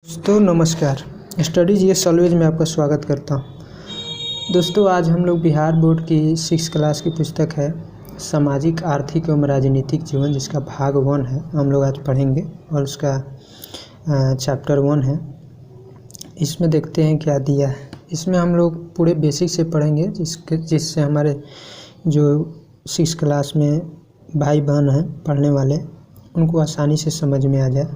दोस्तों नमस्कार। स्टडीज ये सॉल्वेज में आपका स्वागत करता हूँ। दोस्तों आज हम लोग बिहार बोर्ड की 6 क्लास की पुस्तक है सामाजिक आर्थिक एवं राजनीतिक जीवन, जिसका भाग 1 है, हम लोग आज पढ़ेंगे और उसका चैप्टर 1 है। इसमें देखते हैं क्या दिया है। इसमें हम लोग पूरे बेसिक से पढ़ेंगे जिससे हमारे जो 6 क्लास में भाई बहन हैं पढ़ने वाले, उनको आसानी से समझ में आ जाए।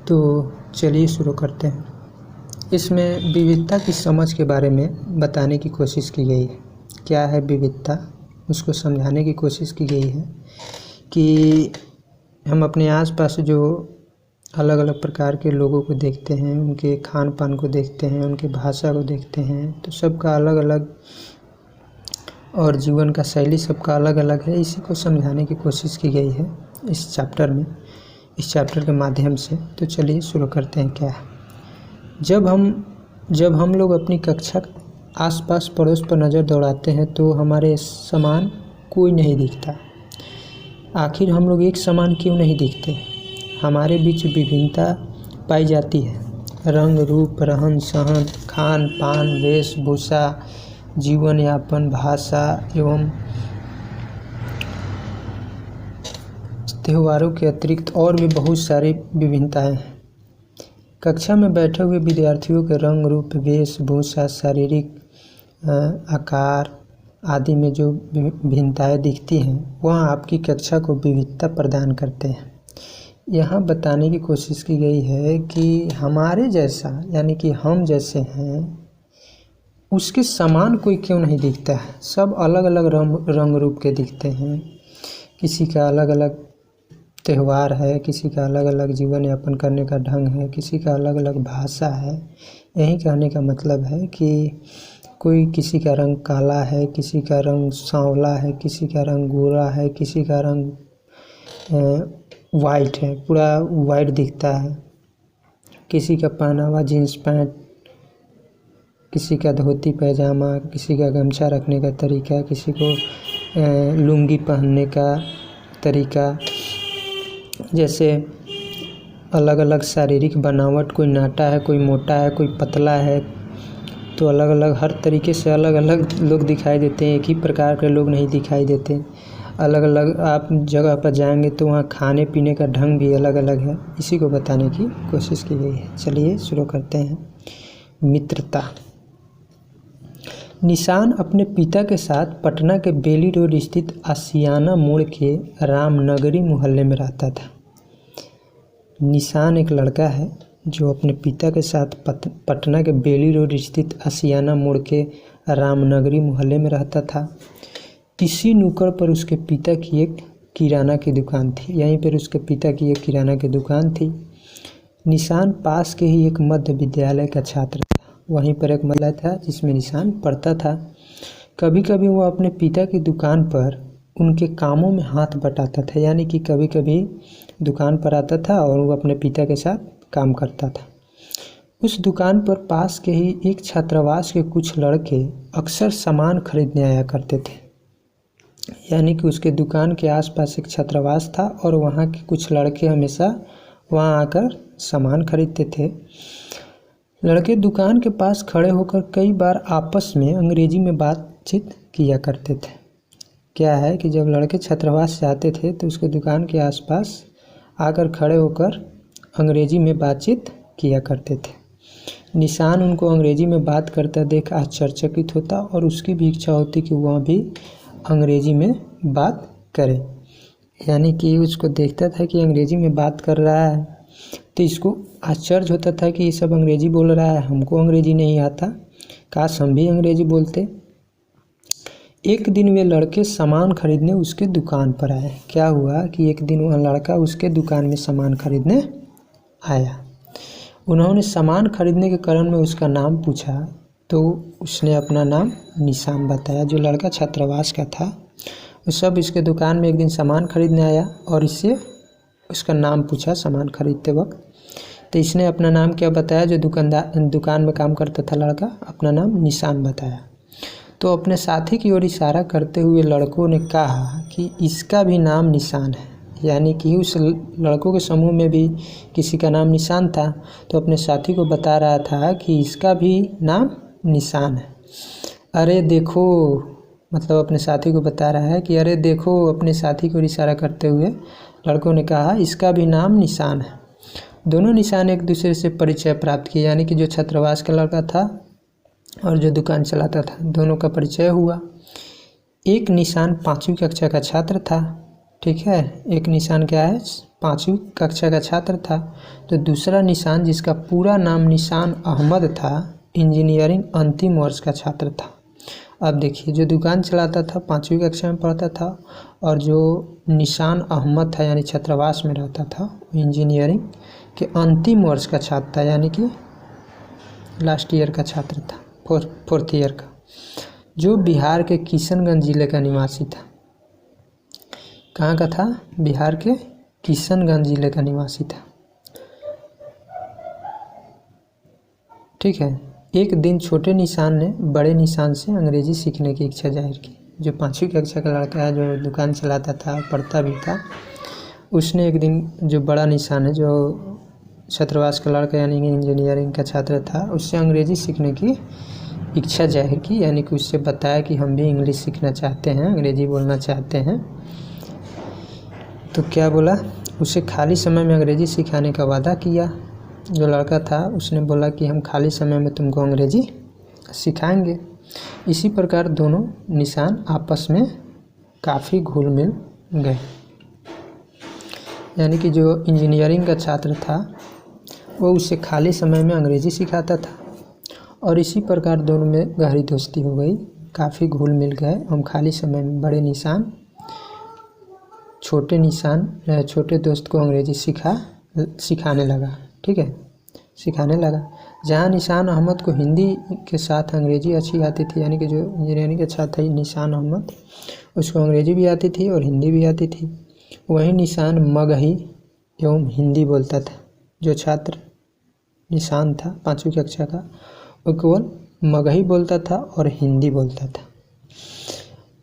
तो चलिए शुरू करते हैं। इसमें विविधता की समझ के बारे में बताने की कोशिश की गई है। क्या है विविधता, उसको समझाने की कोशिश की गई है कि हम अपने आसपास जो अलग अलग प्रकार के लोगों को देखते हैं, उनके खान पान को देखते हैं, उनकी भाषा को देखते हैं, तो सबका अलग अलग और जीवन का शैली सबका अलग अलग है। इसी को समझाने की कोशिश की गई है इस चैप्टर में, इस चैप्टर के माध्यम से। तो चलिए शुरू करते हैं। क्या है, जब हम लोग अपनी कक्षा आसपास पड़ोस पर नज़र दौड़ाते हैं तो हमारे समान कोई नहीं दिखता। आखिर हम लोग एक समान क्यों नहीं दिखते? हमारे बीच विभिन्नता पाई जाती है। रंग रूप, रहन सहन, खान पान, वेशभूषा, जीवन यापन, भाषा एवं त्योहारों के अतिरिक्त और भी बहुत सारी विभिन्नताएं हैं। कक्षा में बैठे हुए विद्यार्थियों के रंग रूप, वेशभूषा, शारीरिक आकार आदि में जो भिन्नताएं दिखती हैं, वह आपकी कक्षा को विविधता प्रदान करते हैं। यहाँ बताने की कोशिश की गई है कि हमारे जैसा, यानी कि हम जैसे हैं, उसके समान कोई क्यों नहीं दिखता है। सब अलग अलग रंग रूप के दिखते हैं। किसी का अलग अलग त्यौहार है, किसी का अलग अलग जीवन यापन करने का ढंग है, किसी का अलग अलग भाषा है। यही कहने का मतलब है कि किसी का रंग काला है, किसी का रंग सांवला है, किसी का रंग गोरा है, किसी का रंग वाइट है, पूरा वाइट दिखता है। किसी का पहनावा जीन्स पैंट, किसी का धोती पैजामा, किसी का गमछा रखने का तरीका, किसी को लुंगी पहनने का तरीका, जैसे अलग अलग शारीरिक बनावट, कोई नाटा है, कोई मोटा है, कोई पतला है, तो अलग अलग हर तरीके से अलग अलग लोग दिखाई देते हैं। एक ही प्रकार के लोग नहीं दिखाई देते। अलग अलग आप जगह पर जाएंगे तो वहाँ खाने पीने का ढंग भी अलग अलग है। इसी को बताने की कोशिश की गई है। चलिए शुरू करते हैं। मित्रता। निशान अपने पिता के साथ पटना के बेली रोड स्थित आशियाना मोड़ के रामनगरी मोहल्ले में रहता था। निशान एक लड़का है जो अपने पिता के साथ पटना के बेली रोड स्थित आशियाना मोड़ के रामनगरी मोहल्ले में रहता था। इसी नुक्कड़ पर उसके पिता की एक किराना की दुकान थी। यहीं पर उसके पिता की एक किराना की दुकान थी। निशान पास के ही एक मध्य विद्यालय का छात्र था। वहीं पर एक महल था जिसमें निशान पढ़ता था। कभी कभी वह अपने पिता की दुकान पर उनके कामों में हाथ बटाता था, यानी कि कभी कभी दुकान पर आता था और वो अपने पिता के साथ काम करता था। उस दुकान पर पास के ही एक छात्रावास के कुछ लड़के अक्सर सामान खरीदने आया करते थे। यानी कि उसके दुकान के आसपास एक छात्रावास था और वहाँ के कुछ लड़के हमेशा वहाँ आकर सामान खरीदते थे। लड़के दुकान के पास खड़े होकर कई बार आपस में अंग्रेजी में बातचीत किया करते थे। क्या है कि जब लड़के छात्रावास से आते थे तो उसके दुकान के आसपास आकर खड़े होकर अंग्रेजी में बातचीत किया करते थे। निशान उनको अंग्रेजी में बात करता देख आश्चर्यचकित होता और उसकी भी इच्छा होती कि वह भी अंग्रेजी में बात करे। यानी कि उसको देखता था कि अंग्रेजी में बात कर रहा है तो इसको आश्चर्य होता था कि ये सब अंग्रेजी बोल रहा है, हमको अंग्रेजी नहीं आता, काश हम भी अंग्रेजी बोलते। एक दिन वे लड़के सामान खरीदने उसके दुकान पर आए। क्या हुआ कि एक दिन वह लड़का उसके दुकान में सामान खरीदने आया। उन्होंने सामान खरीदने के क्रम में उसका नाम पूछा तो उसने अपना नाम निशान बताया। जो लड़का छात्रावास का था वो सब इसके दुकान में एक दिन सामान खरीदने आया और इससे उसका नाम पूछा सामान खरीदते वक्त। तो इसने अपना नाम क्या बताया, जो दुकान में काम करता था लड़का, अपना नाम निशान बताया। तो अपने साथी की ओर इशारा करते हुए लड़कों ने कहा कि इसका भी नाम निशान है, यानी कि उस लड़कों के समूह में भी किसी का नाम निशान था, तो अपने साथी को बता रहा था कि इसका भी नाम निशान है। अरे देखो, मतलब अपने साथी को बता रहा है कि अरे देखो, अपने साथी को इशारा करते हुए लड़कों ने कहा इसका भी नाम निशान है। दोनों निशान एक दूसरे से परिचय प्राप्त किए, यानी कि जो छात्रावास का लड़का था और जो दुकान चलाता था, दोनों का परिचय हुआ। एक निशान 5वीं कक्षा का छात्र था, ठीक है, एक निशान क्या है, 5वीं कक्षा का छात्र था। तो दूसरा निशान, जिसका पूरा नाम निशान अहमद था, इंजीनियरिंग अंतिम वर्ष का छात्र था। अब देखिए, जो दुकान चलाता था 5वीं कक्षा में पढ़ता था, और जो निशान अहमद था यानी छात्रावास में रहता था, इंजीनियरिंग के अंतिम वर्ष का छात्र था, यानी कि लास्ट ईयर का छात्र था, फोर्थ ईयर का, जो बिहार के किशनगंज जिले का निवासी था। कहाँ का था? बिहार के किशनगंज जिले का निवासी था, ठीक है। एक दिन छोटे निशान ने बड़े निशान से अंग्रेजी सीखने की इच्छा जाहिर की। जो 5वीं कक्षा का लड़का है, जो दुकान चलाता था, पढ़ता भी था, उसने एक दिन जो बड़ा निशान है, जो छात्रावास का लड़का यानी कि इंजीनियरिंग का छात्र था, उससे अंग्रेजी सीखने की इच्छा जाहिर की, यानी कि उससे बताया कि हम भी इंग्लिश सीखना चाहते हैं, अंग्रेजी बोलना चाहते हैं। तो क्या बोला, उसे खाली समय में अंग्रेजी सिखाने का वादा किया। जो लड़का था उसने बोला कि हम खाली समय में तुमको अंग्रेजी सिखाएंगे। इसी प्रकार दोनों निशान आपस में काफ़ी घुल मिल गए, यानी कि जो इंजीनियरिंग का छात्र था वो उसे खाली समय में अंग्रेजी सिखाता था, और इसी प्रकार दोनों में गहरी दोस्ती हो गई, काफ़ी घुल मिल गए। हम खाली समय में बड़े निशान छोटे दोस्त को अंग्रेजी सिखाने लगा, ठीक है, सिखाने लगा। जहाँ निशान अहमद को हिंदी के साथ अंग्रेजी अच्छी आती थी, यानी कि जो इंजीनियरिंग के छात्र था निशान अहमद, उसको अंग्रेजी भी आती थी और हिंदी भी आती थी, वहीं निशान मगही एवं हिंदी बोलता था। जो छात्र निशान था 5वीं कक्षा का, वो केवल मगही बोलता था और हिंदी बोलता था,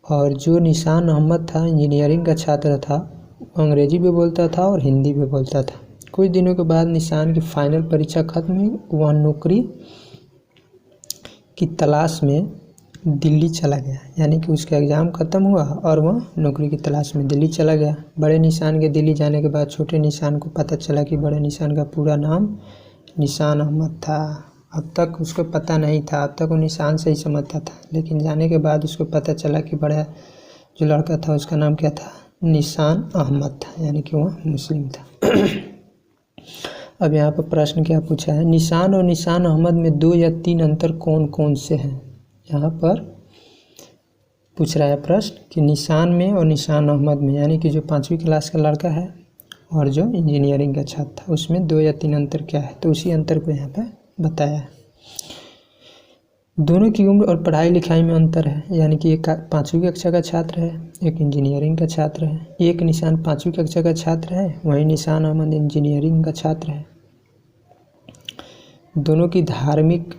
और जो निशान अहमद था इंजीनियरिंग का छात्र था, अंग्रेजी भी बोलता था और हिंदी भी बोलता था। कुछ दिनों के बाद निशान की फाइनल परीक्षा खत्म हुई, वह नौकरी की तलाश में दिल्ली चला गया, यानी कि उसका एग्ज़ाम ख़त्म हुआ और वह नौकरी की तलाश में दिल्ली चला गया। बड़े निशान के दिल्ली जाने के बाद छोटे निशान को पता चला कि बड़े निशान का पूरा नाम निशान अहमद था। अब तक उसको पता नहीं था, अब तक वो निशान से ही समझता था, लेकिन जाने के बाद उसको पता चला कि बड़ा जो लड़का था उसका नाम क्या था, निशान अहमद था, यानी कि वह मुस्लिम था। अब यहाँ पर प्रश्न क्या पूछा है, निशान और निशान अहमद में 2 या 3 अंतर कौन कौन से हैं। यहाँ पर पूछ रहा है प्रश्न कि निशान में और निशान अहमद में, यानी कि जो 5वीं क्लास का लड़का है और जो इंजीनियरिंग का छात्र था, उसमें 2 या 3 अंतर क्या है, तो उसी अंतर को यहाँ पर बताया है। दोनों की उम्र और पढ़ाई लिखाई में अंतर है, यानी कि एक 5वीं कक्षा का छात्र है, एक इंजीनियरिंग का छात्र है। एक निशान 5वीं कक्षा का छात्र है, वहीं निशान अहमद इंजीनियरिंग का छात्र है। दोनों की धार्मिक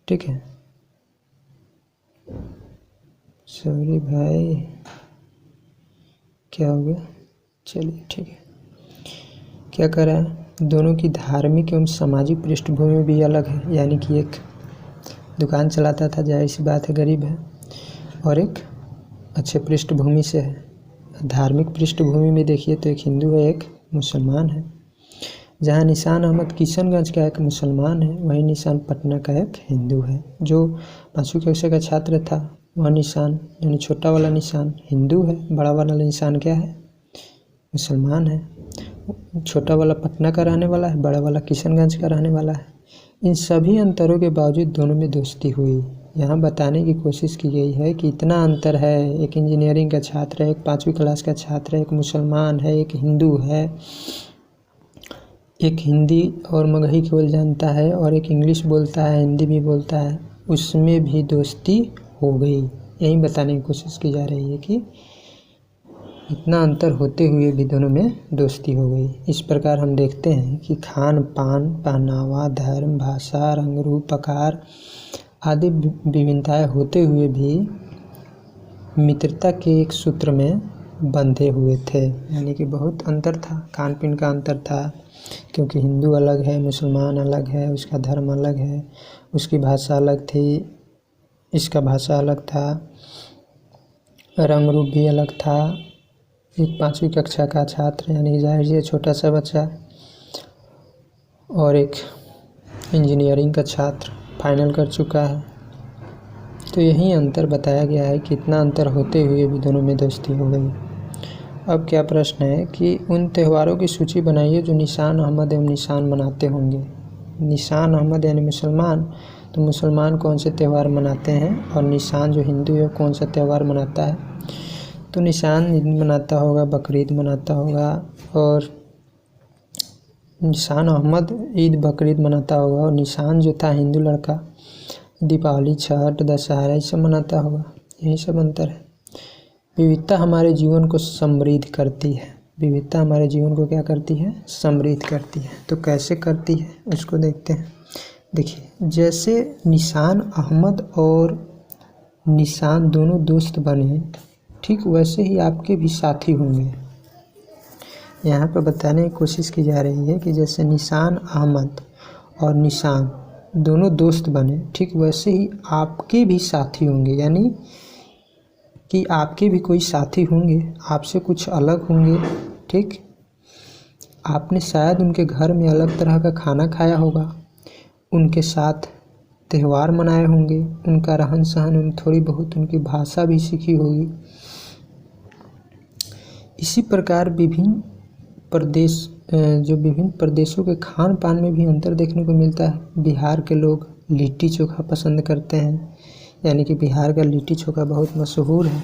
ठीक है, सॉरी भाई क्या हो गया, चलिए ठीक है। क्या कर रहा है, दोनों की धार्मिक एवं सामाजिक पृष्ठभूमि भी अलग है, यानी कि एक दुकान चलाता था, जाहिर सी बात है गरीब है, और एक अच्छे पृष्ठभूमि से है। धार्मिक पृष्ठभूमि में देखिए तो एक हिंदू है, एक मुसलमान है। जहाँ निशान अहमद किशनगंज का एक मुसलमान है, वहीं निशान पटना का एक हिंदू है। जो 5वीं कक्षा का छात्र था, वह निशान यानी छोटा वाला निशान हिंदू है, बड़ा वाला निशान क्या है, मुसलमान है। छोटा वाला पटना का रहने वाला है, बड़ा वाला किशनगंज का रहने वाला है। इन सभी अंतरों के बावजूद दोनों में दोस्ती हुई। यहाँ बताने की कोशिश की गई है कि इतना अंतर है, एक इंजीनियरिंग का छात्र है, एक 5वीं क्लास का छात्र है, एक मुसलमान है, एक हिंदू है, एक हिंदी और मगही केवल जानता है और एक इंग्लिश बोलता है, हिंदी भी बोलता है, उसमें भी दोस्ती हो गई। यही बताने की कोशिश की जा रही है कि इतना अंतर होते हुए भी दोनों में दोस्ती हो गई। इस प्रकार हम देखते हैं कि खान पान, पहनावा, धर्म, भाषा, रंग, रूप, आकार आदि विभिन्नताएं होते हुए भी मित्रता के एक सूत्र में बंधे हुए थे। यानी कि बहुत अंतर था, खान पीन का अंतर था, क्योंकि हिंदू अलग है, मुसलमान अलग है, उसका धर्म अलग है, उसकी भाषा अलग थी, इसका भाषा अलग था, रंग रूप भी अलग था। एक 5वीं कक्षा का छात्र यानी जाहिर है छोटा सा बच्चा और एक इंजीनियरिंग का छात्र फाइनल कर चुका है। तो यही अंतर बताया गया है कि इतना अंतर होते हुए भी दोनों में दोस्ती हो गई। अब क्या प्रश्न है कि उन त्योहारों की सूची बनाइए जो निशान अहमद एवं निशान मनाते होंगे। निशान अहमद यानी मुसलमान, तो मुसलमान कौन से त्यौहार मनाते हैं, और निशान जो हिंदू है कौन सा त्यौहार मनाता है। तो निशान ईद मनाता होगा, बकरीद मनाता होगा, और निशान अहमद ईद बकरीद मनाता होगा, और निशान जो था हिंदू लड़का दीपावली, छठ, दशहरा ये सब मनाता होगा। यही सब अंतर है। विविधता हमारे जीवन को समृद्ध करती है। विविधता हमारे जीवन को क्या करती है? समृद्ध करती है। तो कैसे करती है उसको देखते हैं। देखिए, जैसे निशान अहमद और निशान दोनों दोस्त बने, ठीक वैसे ही आपके भी साथी होंगे। यहाँ पर बताने की कोशिश की जा रही है कि जैसे निशान अहमद और निशान दोनों दोस्त बने, ठीक वैसे ही आपके भी साथी होंगे। यानी कि आपके भी कोई साथी होंगे, आपसे कुछ अलग होंगे। ठीक, आपने शायद उनके घर में अलग तरह का खाना खाया होगा, उनके साथ त्यौहार मनाए होंगे, उनका रहन सहन में थोड़ी बहुत उनकी भाषा भी सीखी होगी। इसी प्रकार विभिन्न प्रदेशों के खान पान में भी अंतर देखने को मिलता है। बिहार के लोग लिट्टी चोखा पसंद करते हैं, यानी कि बिहार का लिट्टी चोखा बहुत मशहूर है।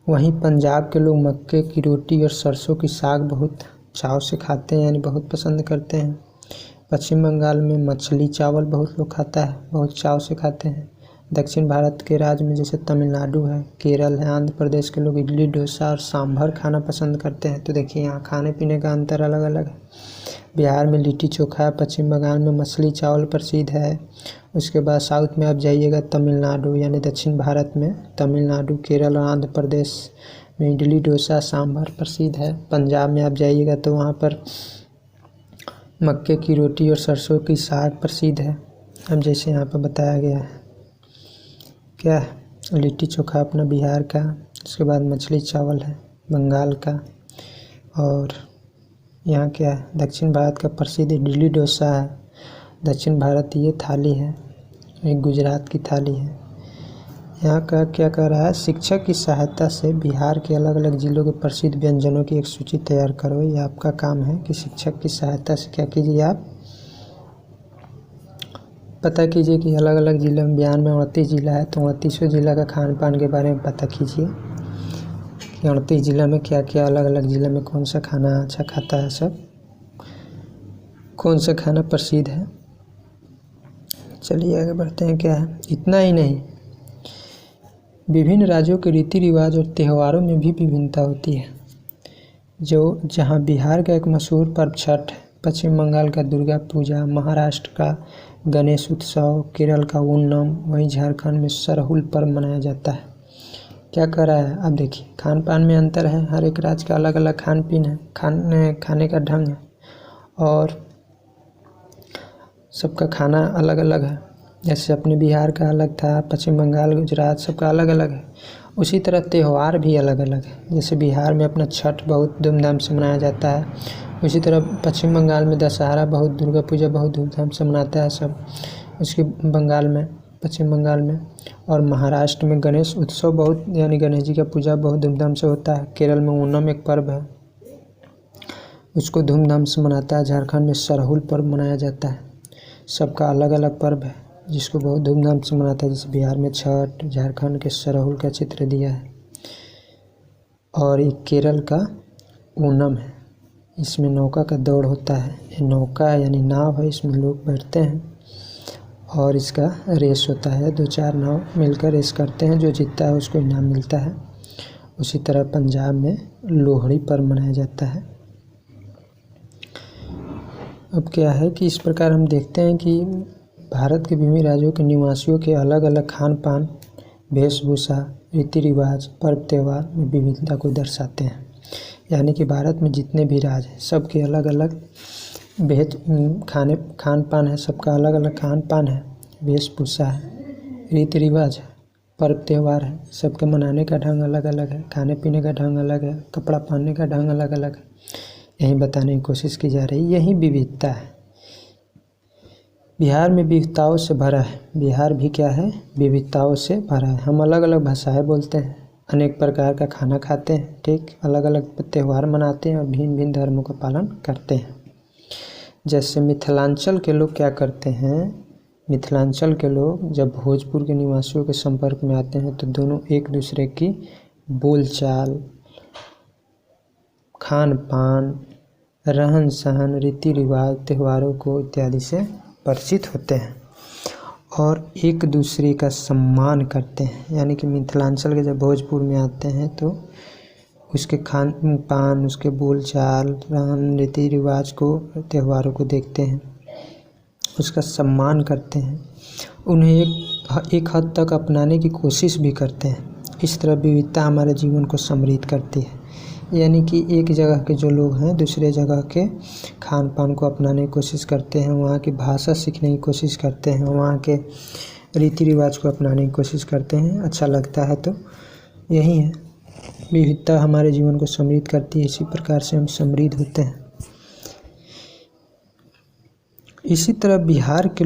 वहीं पंजाब के लोग मक्के की रोटी और सरसों की साग बहुत चाव से खाते हैं, यानी बहुत पसंद करते हैं। पश्चिम बंगाल में मछली चावल बहुत लोग खाता है, बहुत चाव से खाते हैं। दक्षिण भारत के राज्य में जैसे तमिलनाडु है, केरल है, आंध्र प्रदेश के लोग इडली, डोसा और सांभर खाना पसंद करते हैं। तो देखिए यहाँ खाने पीने का अंतर अलग अलग है। बिहार में लिट्टी चोखा, पश्चिम बंगाल में मछली चावल प्रसिद्ध है। उसके बाद साउथ में आप जाइएगा तमिलनाडु, यानी दक्षिण भारत में तमिलनाडु, केरल और आंध्र प्रदेश में इडली, डोसा, सांभर प्रसिद्ध है। पंजाब में आप जाइएगा तो वहाँ पर मक्के की रोटी और सरसों की साग प्रसिद्ध है। अब जैसे यहाँ पर बताया गया है, क्या है, लिट्टी चोखा अपना बिहार का, उसके बाद मछली चावल है बंगाल का, और यहाँ क्या है, दक्षिण भारत का प्रसिद्ध इडली डोसा है। दक्षिण भारत ये थाली है, एक गुजरात की थाली है। यहाँ का क्या कह रहा है, शिक्षक की सहायता से बिहार के अलग अलग जिलों के प्रसिद्ध व्यंजनों की एक सूची तैयार करो। ये आपका काम है कि शिक्षक की सहायता से क्या कीजिए, आप पता कीजिए कि अलग अलग जिले में, बिहार में 38 जिला है, तो 38 जिला का खान पान के बारे में पता कीजिए कि 38 जिला में क्या क्या, अलग अलग जिले में कौन सा खाना अच्छा खाता है, सब कौन सा खाना प्रसिद्ध है। चलिए आगे बढ़ते हैं। क्या है, इतना ही नहीं, विभिन्न राज्यों के रीति रिवाज और त्योहारों में भी विभिन्नता होती है। जहाँ बिहार का एक मशहूर पर्व छठ है, पश्चिम बंगाल का दुर्गा पूजा, महाराष्ट्र का गणेश उत्सव, केरल का ओणम, वहीं झारखंड में सरहुल पर्व मनाया जाता है। क्या कर रहा है, अब देखिए खान पान में अंतर है। हर एक राज्य का अलग अलग खान पीन है, खाने का ढंग है, और सबका खाना अलग अलग है। जैसे अपने बिहार का अलग था, पश्चिम बंगाल, गुजरात, सबका अलग अलग है। उसी तरह त्यौहार भी अलग अलग है। जैसे बिहार में अपना छठ बहुत धूमधाम से मनाया जाता है, उसी तरह पश्चिम बंगाल में दशहरा बहुत, दुर्गा पूजा बहुत धूमधाम से मनाता है सब, उसके बंगाल में, पश्चिम बंगाल में। और महाराष्ट्र में गणेश उत्सव बहुत, यानी गणेश जी का पूजा बहुत धूमधाम से होता है। केरल में ओणम एक पर्व है, उसको धूमधाम से मनाता है। झारखंड में सरहुल पर्व मनाया जाता है। सबका अलग अलग पर्व है जिसको बहुत धूमधाम से मनाता है। जैसे बिहार में छठ, झारखंड के सरहुल का चित्र दिया है, और एक केरल का ओणम है। इसमें नौका का दौड़ होता है। ये नौका यानी नाव है, इसमें लोग बैठते हैं और इसका रेस होता है। 2-4 नाव मिलकर रेस करते हैं, जो जीतता है उसको इनाम मिलता है। उसी तरह पंजाब में लोहड़ी पर्व मनाया जाता है। अब क्या है कि इस प्रकार हम देखते हैं कि भारत के विभिन्न राज्यों के निवासियों के अलग अलग खान पान, वेशभूषा, रीति रिवाज, पर्व त्यौहार में विविधता को दर्शाते हैं। यानी कि भारत में जितने भी राज्य हैं सबके अलग अलग खान पान है, सबका अलग अलग खान पान है, वेशभूषा है, रीति रिवाज है, पर्व त्यौहार है, सबके मनाने का ढंग अलग अलग है, खाने पीने का ढंग अलग है, कपड़ा पहनने का ढंग अलग अलग है। यही बताने की कोशिश की जा रही है, यही विविधता है। बिहार में विविधताओं से भरा है। बिहार भी क्या है? विविधताओं से भरा है। हम अलग अलग भाषाएं बोलते हैं, अनेक प्रकार का खाना खाते हैं, ठीक, अलग अलग त्यौहार मनाते हैं और भिन्न भिन्न धर्मों का पालन करते हैं। जैसे मिथिलांचल के लोग क्या करते हैं, मिथिलांचल के लोग जब भोजपुर के निवासियों के संपर्क में आते हैं तो दोनों एक दूसरे की बोलचाल, खान पान, रहन सहन, रीति रिवाज, त्योहारों को इत्यादि से परिचित होते हैं और एक दूसरे का सम्मान करते हैं। यानी कि मिथिलांचल के जब भोजपुर में आते हैं तो उसके खान पान, उसके बोलचाल, रहन, रीति रिवाज को, त्योहारों को देखते हैं, उसका सम्मान करते हैं, उन्हें एक हद तक अपनाने की कोशिश भी करते हैं। इस तरह विविधता हमारे जीवन को समृद्ध करती है। यानी कि एक जगह के जो लोग हैं दूसरे जगह के खान पान को अपनाने की कोशिश करते हैं, वहाँ की भाषा सीखने की कोशिश करते हैं, वहाँ के रीति रिवाज को अपनाने की कोशिश करते हैं। अच्छा लगता है। तो यही है, विविधता हमारे जीवन को समृद्ध करती है। इसी प्रकार से हम समृद्ध होते हैं। इसी तरह बिहार के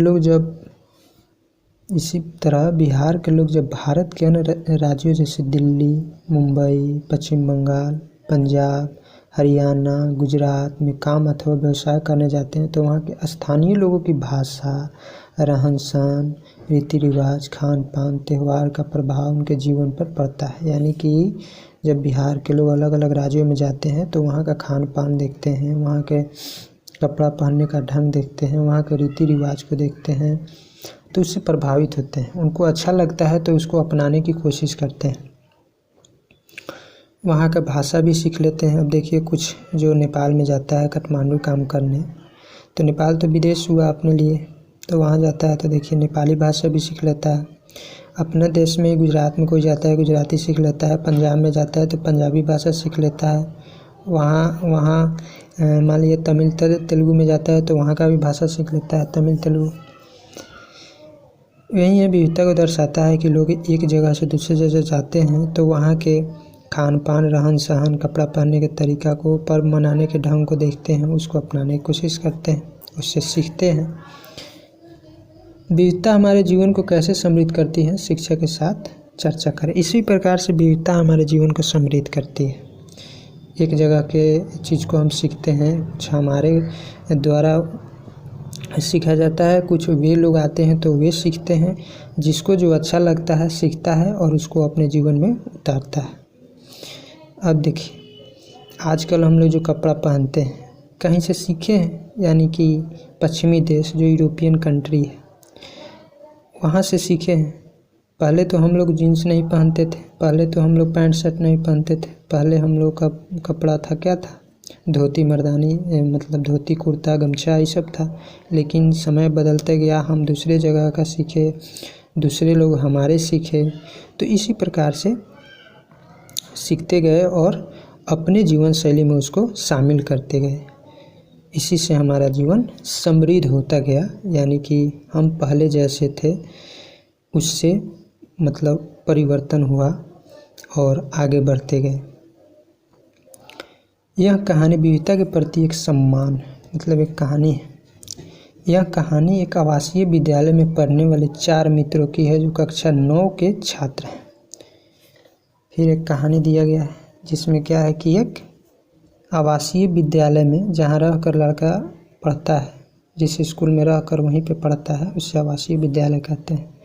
लोग जब भारत के अन्य राज्यों जैसे दिल्ली, मुंबई, पश्चिम बंगाल, पंजाब, हरियाणा, गुजरात में काम अथवा व्यवसाय करने जाते हैं तो वहाँ के स्थानीय लोगों की भाषा, रहन सहन, रीति रिवाज, खान पान, त्यौहार का प्रभाव उनके जीवन पर पड़ता है। यानी कि जब बिहार के लोग अलग अलग राज्यों में जाते हैं तो वहाँ का खान पान देखते हैं, वहाँ के कपड़ा पहनने का ढंग देखते हैं, वहाँ के रीति रिवाज को देखते हैं तो उससे प्रभावित होते हैं। उनको अच्छा लगता है तो उसको अपनाने की कोशिश करते हैं। वहाँ का भाषा भी सीख लेते हैं। अब देखिए, कुछ जो नेपाल में जाता है काठमांडू काम करने, तो नेपाल तो विदेश हुआ अपने लिए, तो वहाँ जाता है तो देखिए नेपाली भाषा भी सीख लेता है। अपने देश में गुजरात में कोई जाता है गुजराती सीख लेता है, पंजाब में जाता है तो पंजाबी भाषा सीख लेता है। वहाँ मान लीजिए तमिल तेलुगु में जाता है तो वहाँ का भी भाषा सीख लेता है, तमिल तेलुगु। यही है, विविधता को दर्शाता है कि लोग एक जगह से दूसरे जगह जाते हैं तो वहाँ के खान पान, रहन सहन, कपड़ा पहनने के तरीका को, पर्व मनाने के ढंग को देखते हैं, उसको अपनाने की कोशिश करते हैं, उससे सीखते हैं। विविधता हमारे जीवन को कैसे समृद्ध करती है, शिक्षक के साथ चर्चा करें। इसी प्रकार से विविधता हमारे जीवन को समृद्ध करती है। एक जगह के चीज़ को हम सीखते हैं, कुछ हमारे द्वारा सीखा जाता है, कुछ वे लोग आते हैं तो वे सीखते हैं, जिसको जो अच्छा लगता है सीखता है और उसको अपने जीवन में उतारता है। अब देखिए, आजकल हम लोग जो कपड़ा पहनते हैं कहीं से सीखे हैं, यानी कि पश्चिमी देश जो यूरोपियन कंट्री है वहाँ से सीखे हैं। पहले तो हम लोग जीन्स नहीं पहनते थे, पहले तो हम लोग पैंट शर्ट नहीं पहनते थे, पहले हम लोग का कपड़ा था क्या था, धोती मर्दानी, मतलब धोती कुर्ता गमछा ये सब था। लेकिन समय बदलते गया, हम दूसरे जगह का सीखे, दूसरे लोग हमारे सीखे, तो इसी प्रकार से सीखते गए और अपने जीवन शैली में उसको शामिल करते गए। इसी से हमारा जीवन समृद्ध होता गया। यानी कि हम पहले जैसे थे उससे मतलब परिवर्तन हुआ और आगे बढ़ते गए। यह कहानी विविधता के प्रति एक सम्मान, मतलब एक कहानी है। यह कहानी एक आवासीय विद्यालय में पढ़ने वाले 4 मित्रों की है जो कक्षा 9 के छात्र हैं। फिर एक कहानी दिया गया है जिसमें क्या है कि एक आवासीय विद्यालय में जहाँ रहकर लड़का पढ़ता है, जिस स्कूल में रहकर वहीं पे पढ़ता है उसे आवासीय विद्यालय कहते हैं।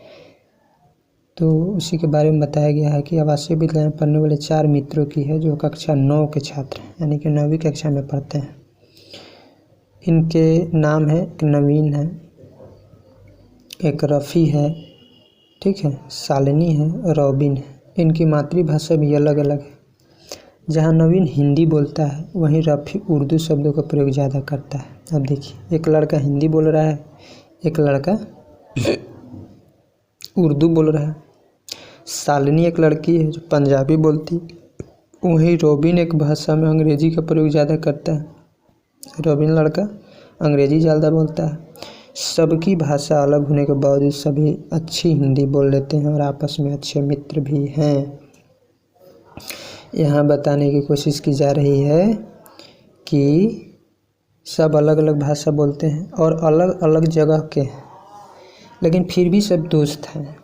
तो उसी के बारे में बताया गया है कि आवासीय विद्यालय में पढ़ने वाले 4 मित्रों की है जो कक्षा 9 के छात्र हैं, यानी कि 9वीं कक्षा में पढ़ते हैं। इनके नाम है, एक नवीन है, एक रफ़ी है, ठीक है, शालिनी है, रॉबिन है। इनकी मातृभाषा भी अलग अलग है। जहाँ नवीन हिंदी बोलता है वहीं रफ़ी उर्दू शब्दों का प्रयोग ज़्यादा करता है। अब देखिए, एक लड़का हिंदी बोल रहा है, एक लड़का उर्दू बोल रहा है। शालिनी एक लड़की है जो पंजाबी बोलती, वहीं रॉबिन एक भाषा में अंग्रेजी का प्रयोग ज़्यादा करता है। रॉबिन लड़का अंग्रेजी ज़्यादा बोलता है। सबकी भाषा अलग होने के बावजूद सभी अच्छी हिंदी बोल लेते हैं और आपस में अच्छे मित्र भी हैं। यहाँ बताने की कोशिश की जा रही है कि सब अलग अलग भाषा बोलते हैं और अलग अलग जगह के हैं, लेकिन फिर भी सब दोस्त हैं।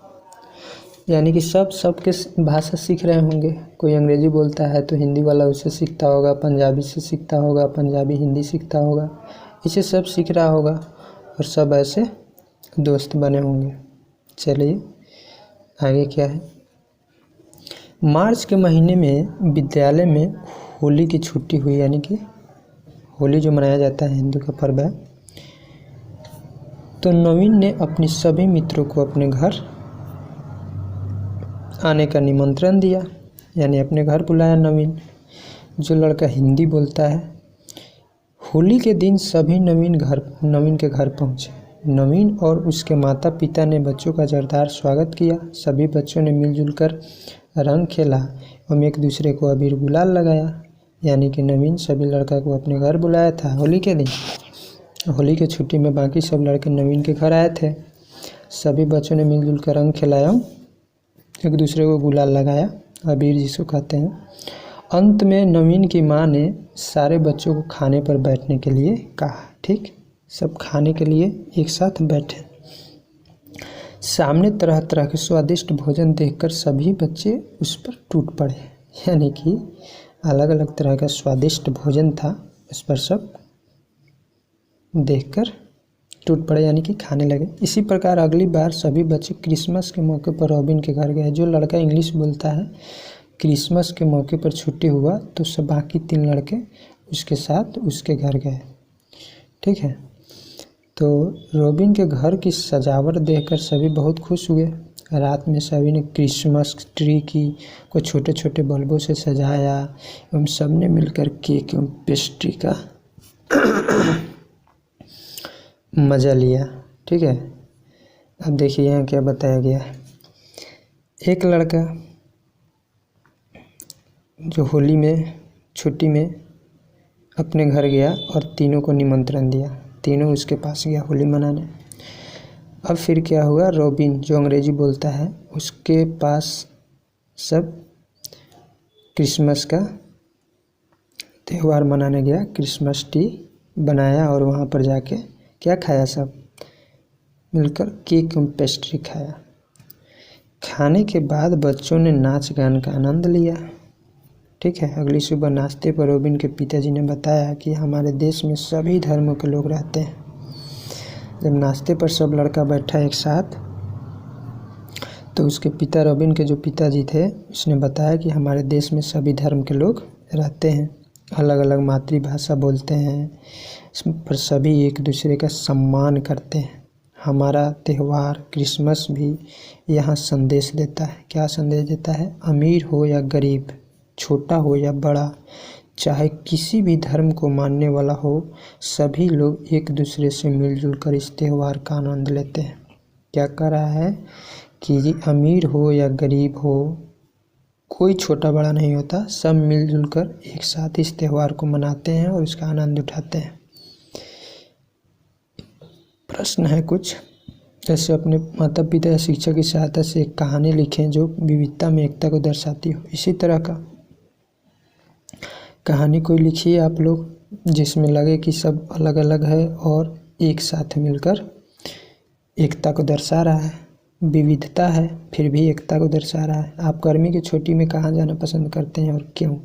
यानी कि सब सबके भाषा सीख रहे होंगे। कोई अंग्रेजी बोलता है तो हिंदी वाला उससे सीखता होगा, पंजाबी से सीखता होगा, पंजाबी हिंदी सीखता होगा, इसे सब सीख रहा होगा और सब ऐसे दोस्त बने होंगे। चलिए आगे क्या है। मार्च के महीने में विद्यालय में होली की छुट्टी हुई, यानी कि होली जो मनाया जाता है हिंदू का पर्व है। तो नवीन ने अपने सभी मित्रों को अपने घर आने का निमंत्रण दिया, यानी अपने घर बुलाया नवीन, जो लड़का हिंदी बोलता है। होली के दिन सभी नवीन के घर पहुंचे। नवीन और उसके माता पिता ने बच्चों का जोरदार स्वागत किया। सभी बच्चों ने मिलजुल कर रंग खेला एवं एक दूसरे को अबीर गुलाल लगाया। यानी कि नवीन सभी लड़का को अपने घर बुलाया था होली के दिन। होली की छुट्टी में बाकी सब लड़के नवीन के घर आए थे। सभी बच्चों ने मिलजुल कर रंग खेलाया, एक दूसरे को गुलाल लगाया, अबीर जिसको कहते हैं। अंत में नवीन की माँ ने सारे बच्चों को खाने पर बैठने के लिए कहा। ठीक, सब खाने के लिए एक साथ बैठे। सामने तरह तरह के स्वादिष्ट भोजन देखकर सभी बच्चे उस पर टूट पड़े। यानी कि अलग अलग तरह का स्वादिष्ट भोजन था, उस पर सब देखकर टूट पड़े, यानी कि खाने लगे। इसी प्रकार अगली बार सभी बच्चे क्रिसमस के मौके पर रॉबिन के घर गए। जो लड़का इंग्लिश बोलता है, क्रिसमस के मौके पर छुट्टी हुआ तो सब बाकी 3 लड़के उसके साथ उसके घर गए। ठीक है, तो रॉबिन के घर की सजावट देखकर सभी बहुत खुश हुए। रात में सभी ने क्रिसमस ट्री को छोटे छोटे बल्बों से सजाया एवं सबने मिलकर केक एवं पेस्ट्री का मज़ा लिया। ठीक है, अब देखिए यहाँ क्या बताया गया है। एक लड़का जो होली में छुट्टी में अपने घर गया और तीनों को निमंत्रण दिया, तीनों उसके पास गया होली मनाने। अब फिर क्या हुआ, रॉबिन जो अंग्रेजी बोलता है उसके पास सब क्रिसमस का त्यौहार मनाने गया, क्रिसमस ट्री बनाया और वहाँ पर जाके क्या खाया, सब मिलकर केक और पेस्ट्री खाया। खाने के बाद बच्चों ने नाच गान का आनंद लिया। ठीक है, अगली सुबह नाश्ते पर रॉबिन के पिताजी ने बताया कि हमारे देश में सभी धर्मों के लोग रहते हैं। जब नाश्ते पर सब लड़का बैठा एक साथ तो उसके पिता, रॉबिन के जो पिताजी थे, उसने बताया कि हमारे देश में सभी धर्म के लोग रहते हैं, अलग अलग मातृभाषा बोलते हैं, पर सभी एक दूसरे का सम्मान करते हैं। हमारा त्यौहार क्रिसमस भी यहाँ संदेश देता है। क्या संदेश देता है? अमीर हो या गरीब, छोटा हो या बड़ा, चाहे किसी भी धर्म को मानने वाला हो, सभी लोग एक दूसरे से मिलजुल कर इस त्यौहार का आनंद लेते हैं। क्या कह रहा है कि अमीर हो या गरीब हो, कोई छोटा बड़ा नहीं होता, सब मिलजुल कर एक साथ इस त्यौहार को मनाते हैं और इसका आनंद उठाते हैं। प्रश्न है कुछ, जैसे अपने माता पिता या शिक्षक की सहायता से एक कहानी लिखें जो विविधता में एकता को दर्शाती हो। इसी तरह का कहानी कोई लिखिए आप लोग, जिसमें लगे कि सब अलग अलग है और एक साथ मिलकर एकता को दर्शा रहा है, विविधता है फिर भी एकता को दर्शा रहा है। आप गर्मी की छुट्टी में कहाँ जाना पसंद करते हैं और क्यों?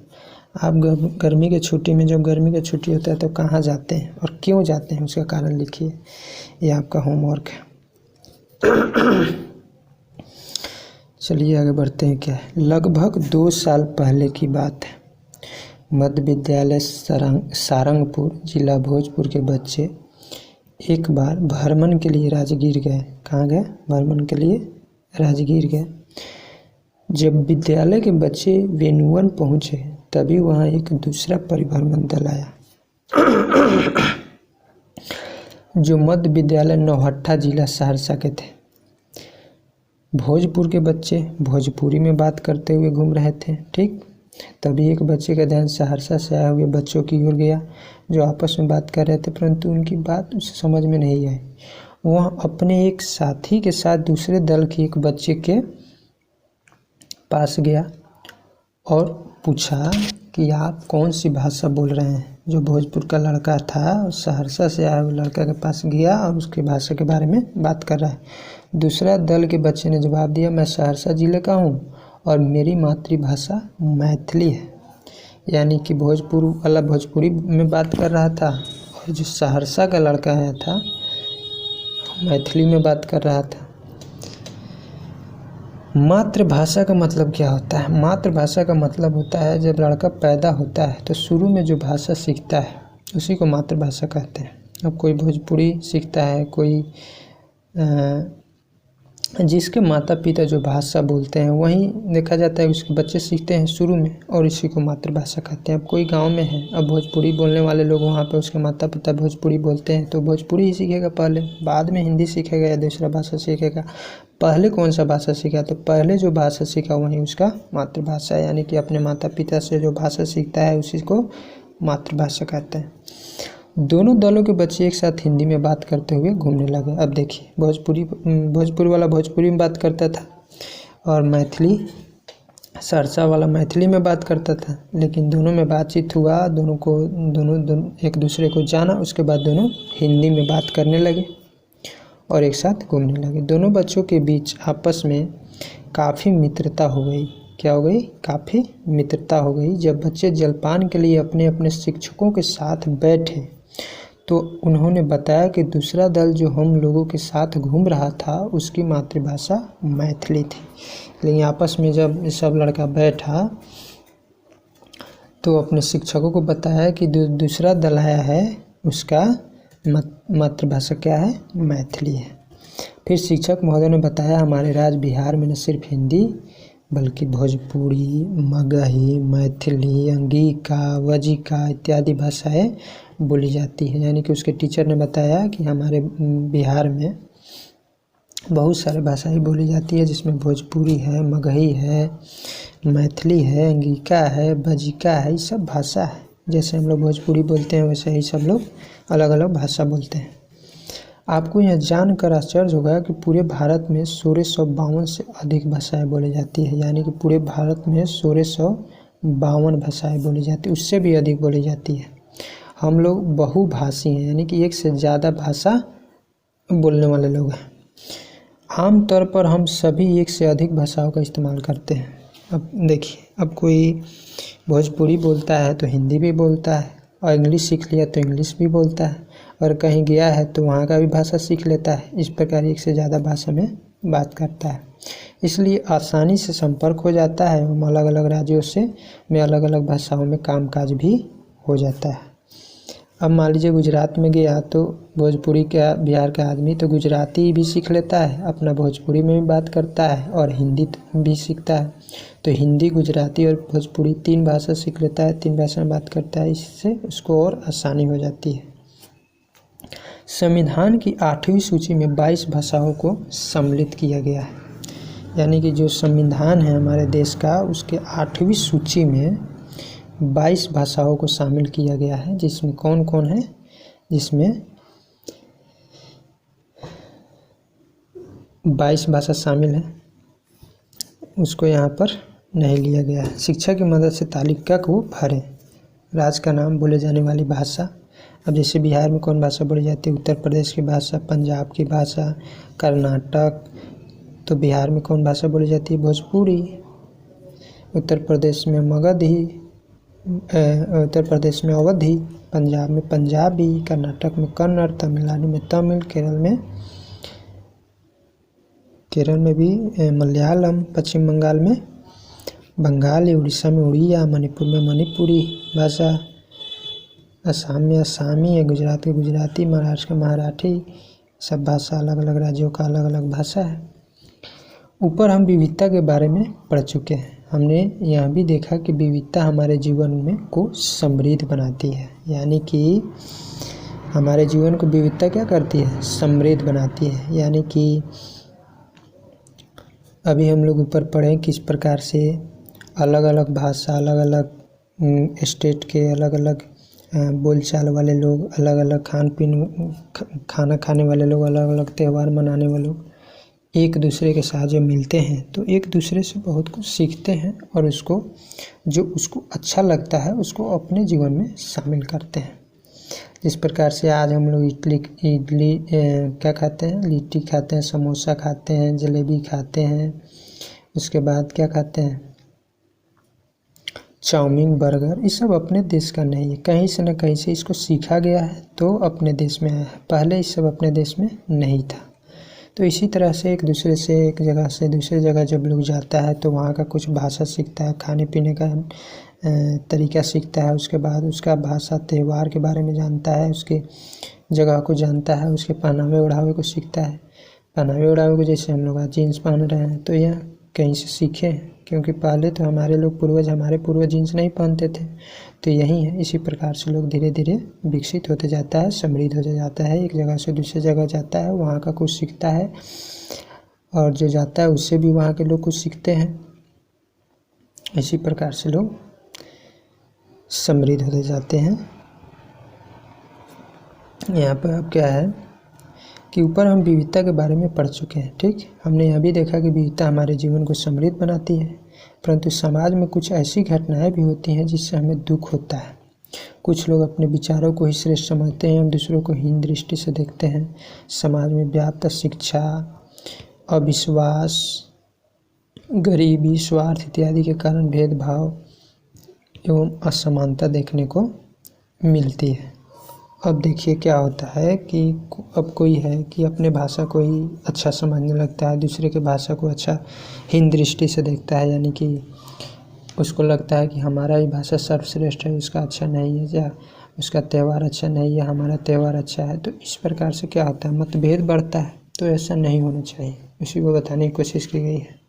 आप गर्मी की छुट्टी में, जब गर्मी की छुट्टी होता है तो कहाँ जाते हैं और क्यों जाते हैं, उसका कारण लिखिए। ये आपका होमवर्क है। चलिए आगे बढ़ते हैं। क्या है, लगभग 2 साल पहले की बात है। मध्य विद्यालय सारंगपुर, जिला भोजपुर के बच्चे एक बार भ्रमण के लिए राजगीर गए। कहाँ गए? भ्रमण के लिए राजगीर गए। जब विद्यालय के बच्चे वेनुवन पहुँचे तभी वहाँ एक दूसरा परिभ्रमण दल आया जो मध्य विद्यालय नौहट्टा जिला सहरसा के थे। भोजपुर के बच्चे भोजपुरी में बात करते हुए घूम रहे थे। ठीक, तभी एक बच्चे का ध्यान सहरसा से आए हुए बच्चों की ओर गया जो आपस में बात कर रहे थे, परंतु उनकी बात उसे समझ में नहीं आई। वह अपने एक साथी के साथ दूसरे दल के एक बच्चे के पास गया और पूछा कि आप कौन सी भाषा बोल रहे हैं। जो भोजपुर का लड़का था सहरसा से आया हुआ लड़का के पास गया और उसके भाषा के बारे में बात कर रहा है। दूसरा दल के बच्चे ने जवाब दिया, मैं सहरसा जिले का हूँ और मेरी मातृभाषा मैथिली है। यानी कि भोजपुर वाला भोजपुरी में बात कर रहा था और जो सहरसा का लड़का आया था मैथिली में बात कर रहा था। मातृभाषा का मतलब क्या होता है? मातृभाषा का मतलब होता है जब लड़का पैदा होता है तो शुरू में जो भाषा सीखता है उसी को मातृभाषा कहते हैं। अब कोई भोजपुरी सीखता है, कोई जिसके माता पिता जो भाषा बोलते हैं वहीं देखा जाता है उसके बच्चे सीखते हैं शुरू में और इसी को मातृभाषा कहते हैं। अब कोई गांव में है, अब भोजपुरी बोलने वाले लोग वहाँ पे उसके माता पिता भोजपुरी बोलते हैं तो भोजपुरी ही सीखेगा पहले, बाद में हिंदी सीखेगा या दूसरा भाषा सीखेगा। पहले कौन सा भाषा सीखा? तो पहले जो भाषा सीखा वही उसका मातृभाषा है। यानी कि अपने माता पिता से जो भाषा सीखता है उसी को मातृभाषा कहते हैं। दोनों दलों के बच्चे एक साथ हिंदी में बात करते हुए घूमने लगे। अब देखिए, भोजपुरी वाला भोजपुरी में बात करता था और मैथिली सहरसा वाला मैथिली में बात करता था, लेकिन दोनों में बातचीत हुआ, दोनों एक दूसरे को जाना, उसके बाद दोनों हिंदी में बात करने लगे और एक साथ घूमने लगे। दोनों बच्चों के बीच आपस में काफ़ी मित्रता हो गई। क्या हो गई? काफ़ी मित्रता हो गई। जब बच्चे जलपान के लिए अपने अपने शिक्षकों के साथ बैठे तो उन्होंने बताया कि दूसरा दल जो हम लोगों के साथ घूम रहा था उसकी मातृभाषा मैथिली थी। लेकिन आपस में जब सब लड़का बैठा तो अपने शिक्षकों को बताया कि दूसरा दल आया है उसका मातृभाषा क्या है? मैथिली है। फिर शिक्षक महोदय ने बताया, हमारे राज्य बिहार में न सिर्फ हिंदी बल्कि भोजपुरी, मगही, मैथिली, अंगिका, वजिका इत्यादि भाषाएं बोली जाती है। यानी कि उसके टीचर ने बताया कि हमारे बिहार में बहुत सारे भाषाएं बोली जाती है जिसमें भोजपुरी है, मगही है, मैथिली है, अंगिका है, वजिका है, ये सब भाषा है। जैसे हम लोग भोजपुरी बोलते हैं वैसे ही सब लोग अलग अलग भाषा बोलते हैं। आपको यह जानकर आश्चर्य होगा कि पूरे भारत में 1652 से अधिक भाषाएं बोली जाती है। यानी कि पूरे भारत में 1652 भाषाएं बोली जाती है, उससे भी अधिक बोली जाती है। हम लोग बहुभाषी हैं, यानी कि एक से ज़्यादा भाषा बोलने वाले लोग हैं। आमतौर पर हम सभी एक से अधिक भाषाओं का इस्तेमाल करते हैं। अब देखिए, अब कोई भोजपुरी बोलता है तो हिंदी भी बोलता है और इंग्लिश सीख लिया तो इंग्लिश भी बोलता है और कहीं गया है तो वहाँ का भी भाषा सीख लेता है। इस प्रकार एक से ज़्यादा भाषा में बात करता है, इसलिए आसानी से संपर्क हो जाता है। अलग अलग राज्यों से में अलग अलग भाषाओं में कामकाज भी हो जाता है। अब मान लीजिए गुजरात में गया तो भोजपुरी का बिहार का आदमी तो गुजराती भी सीख लेता है, अपना भोजपुरी में भी बात करता है और हिंदी भी सीखता है। तो हिंदी, गुजराती और भोजपुरी 3 भाषा सीख लेता है, 3 भाषा में बात करता है। इससे उसको और आसानी हो जाती है। संविधान की 8वीं सूची में 22 भाषाओं को सम्मिलित किया गया है। यानी कि जो संविधान है हमारे देश का उसके 8वीं सूची में 22 भाषाओं को शामिल किया गया है। जिसमें कौन कौन है? जिसमें 22 भाषा शामिल है, उसको यहाँ पर नहीं लिया गया है। शिक्षा की मदद से तालिका को भरें। राज्य का नाम, बोले जाने वाली भाषा। अब जैसे बिहार में कौन भाषा बोली जाती है? उत्तर प्रदेश की भाषा, पंजाब की भाषा, कर्नाटक। तो बिहार में कौन भाषा बोली जाती है? भोजपुरी। उत्तर प्रदेश में मगधी, उत्तर प्रदेश में अवधी, पंजाब में पंजाबी, कर्नाटक में कन्नड़, तमिलनाडु में तमिल, केरल में भी मलयालम, पश्चिम बंगाल में बंगाली, उड़ीसा में उड़िया, मणिपुर में मणिपुरी भाषा, असम में असामी है, गुजरात की गुजराती, महाराष्ट्र का मराठी। सब भाषा अलग अलग राज्यों का अलग अलग भाषा है। ऊपर हम विविधता के बारे में पढ़ चुके हैं। हमने यह भी देखा कि विविधता हमारे जीवन में को समृद्ध बनाती है। यानी कि हमारे जीवन को विविधता क्या करती है? समृद्ध बनाती है। यानी कि अभी हम लोग ऊपर पढ़े किस प्रकार से अलग अलग भाषा, अलग अलग स्टेट के अलग अलग बोलचाल वाले लोग, अलग अलग खाना खाने वाले लोग, अलग अलग त्यौहार मनाने वाले लोग एक दूसरे के साथ जब मिलते हैं तो एक दूसरे से बहुत कुछ सीखते हैं और उसको जो उसको अच्छा लगता है उसको अपने जीवन में शामिल करते हैं। जिस प्रकार से आज हम लोग इडली क्या खाते हैं, लिट्टी खाते हैं, समोसा खाते हैं, जलेबी खाते हैं, उसके बाद क्या खाते हैं, चाउमीन, बर्गर, ये सब अपने देश का नहीं है, कहीं से न कहीं से इसको सीखा गया है तो अपने देश में आया है। पहले ये सब अपने देश में नहीं था। तो इसी तरह से एक दूसरे से एक जगह से दूसरी जगह जब लोग जाता है तो वहाँ का कुछ भाषा सीखता है, खाने पीने का तरीका सीखता है, उसके बाद उसका भाषा त्यौहार के बारे में जानता है, उसके जगह को जानता है, उसके पहनावे ओढ़ावे को सीखता है। पहनावे ओढ़ावे को जैसे हम लोग आज जीन्स पहन रहे हैं तो यह कहीं से सीखे हैं, क्योंकि पहले तो हमारे पूर्वज जीन्स नहीं पहनते थे। तो यही है, इसी प्रकार से लोग धीरे धीरे विकसित होते जाता है, समृद्ध होते जाता है, एक जगह से दूसरी जगह जाता है, वहाँ का कुछ सीखता है और जो जाता है उससे भी वहाँ के लोग कुछ सीखते हैं। इसी प्रकार से लोग समृद्ध होते जाते हैं। यहाँ पर अब क्या है कि ऊपर हम विविधता के बारे में पढ़ चुके हैं। ठीक, हमने यह भी देखा कि विविधता हमारे जीवन को समृद्ध बनाती है, परंतु समाज में कुछ ऐसी घटनाएं भी होती हैं जिससे हमें दुख होता है। कुछ लोग अपने विचारों को ही श्रेष्ठ समझते हैं, हम दूसरों को हीन दृष्टि से देखते हैं। समाज में व्याप्त शिक्षा, अविश्वास, गरीबी, स्वार्थ इत्यादि के कारण भेदभाव एवं असमानता देखने को मिलती है। अब देखिए क्या होता है कि अब कोई है कि अपने भाषा को ही अच्छा समझने लगता है, दूसरे के भाषा को अच्छा हीन दृष्टि से देखता है, यानी कि उसको लगता है कि हमारा ही भाषा सर्वश्रेष्ठ है, उसका अच्छा नहीं है, या उसका त्यौहार अच्छा नहीं है, हमारा त्यौहार अच्छा है। तो इस प्रकार से क्या होता है, मतभेद बढ़ता है। तो ऐसा नहीं होना चाहिए, इसी को बताने की कोशिश की गई है।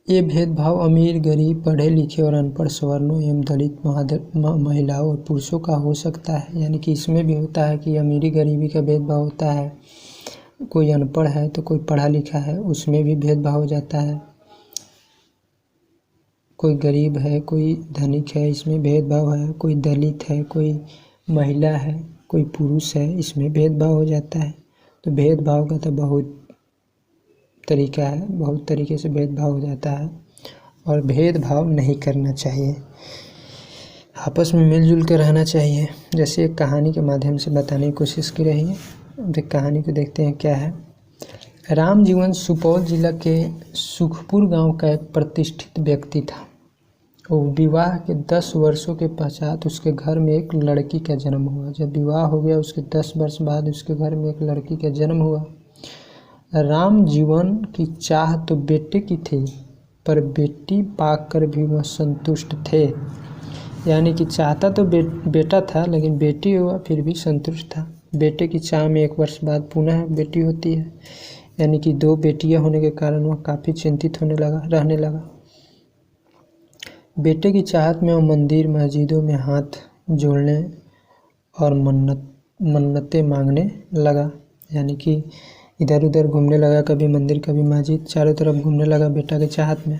ये भेदभाव अमीर, गरीब, पढ़े लिखे और अनपढ़, सवर्णों एवं दलित, महिलाओं और पुरुषों का हो सकता है। यानी कि इसमें भी होता है कि अमीरी गरीबी का भेदभाव होता है। कोई अनपढ़ है तो कोई पढ़ा लिखा है, उसमें भी भेदभाव हो जाता है। कोई गरीब है, कोई धनिक है, इसमें भेदभाव है। कोई दलित है, कोई महिला है, कोई पुरुष है, इसमें भेदभाव हो जाता है। तो भेदभाव का तो बहुत तरीका है, बहुत तरीके से भेदभाव हो जाता है और भेदभाव नहीं करना चाहिए, आपस में मिलजुल कर रहना चाहिए। जैसे एक कहानी के माध्यम से बताने की कोशिश की रही है। कहानी को देखते हैं क्या है। राम जीवन सुपौल जिला के सुखपुर गांव का एक प्रतिष्ठित व्यक्ति था। वो विवाह के 10 वर्षों के पश्चात उसके घर में एक लड़की का जन्म हुआ। जब विवाह हो गया उसके 10 वर्ष बाद उसके घर में एक लड़की का जन्म हुआ। राम जीवन की चाह तो बेटे की थी, पर बेटी पाकर भी वह संतुष्ट थे। यानी कि चाहता तो बेटा था, लेकिन बेटी हुआ फिर भी संतुष्ट था। बेटे की चाह में 1 वर्ष बाद पुनः बेटी होती है, यानी कि 2 बेटियां होने के कारण वह काफ़ी चिंतित रहने लगा। बेटे की चाहत में वह मंदिर मस्जिदों में हाथ जोड़ने और मन्नतें मांगने लगा। यानी कि इधर उधर घूमने लगा, कभी मंदिर कभी मस्जिद, चारों तरफ घूमने लगा बेटा के चाहत में,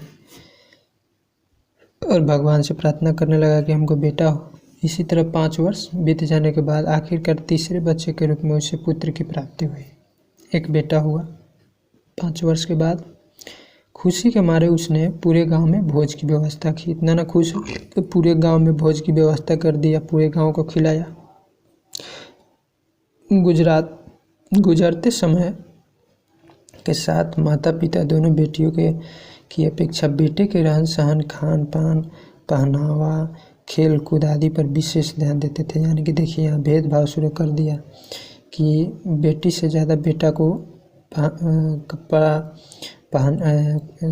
और भगवान से प्रार्थना करने लगा कि हमको बेटा हो। इसी तरह 5 वर्ष बीत जाने के बाद आखिरकार तीसरे बच्चे के रूप में उसे पुत्र की प्राप्ति हुई। एक बेटा हुआ 5 वर्ष के बाद। खुशी के मारे उसने पूरे गांव में भोज की व्यवस्था की। इतना ना खुश हो तो पूरे गांव में भोज की व्यवस्था कर दिया, पूरे गांव को खिलाया। गुजरते समय के साथ माता पिता दोनों बेटियों की अपेक्षा बेटे के रहन सहन, खान पान, पहनावा, खेल कूद आदि पर विशेष ध्यान देते थे। यानी कि देखिए यहाँ भेदभाव शुरू कर दिया कि बेटी से ज़्यादा बेटा को कपड़ा रहन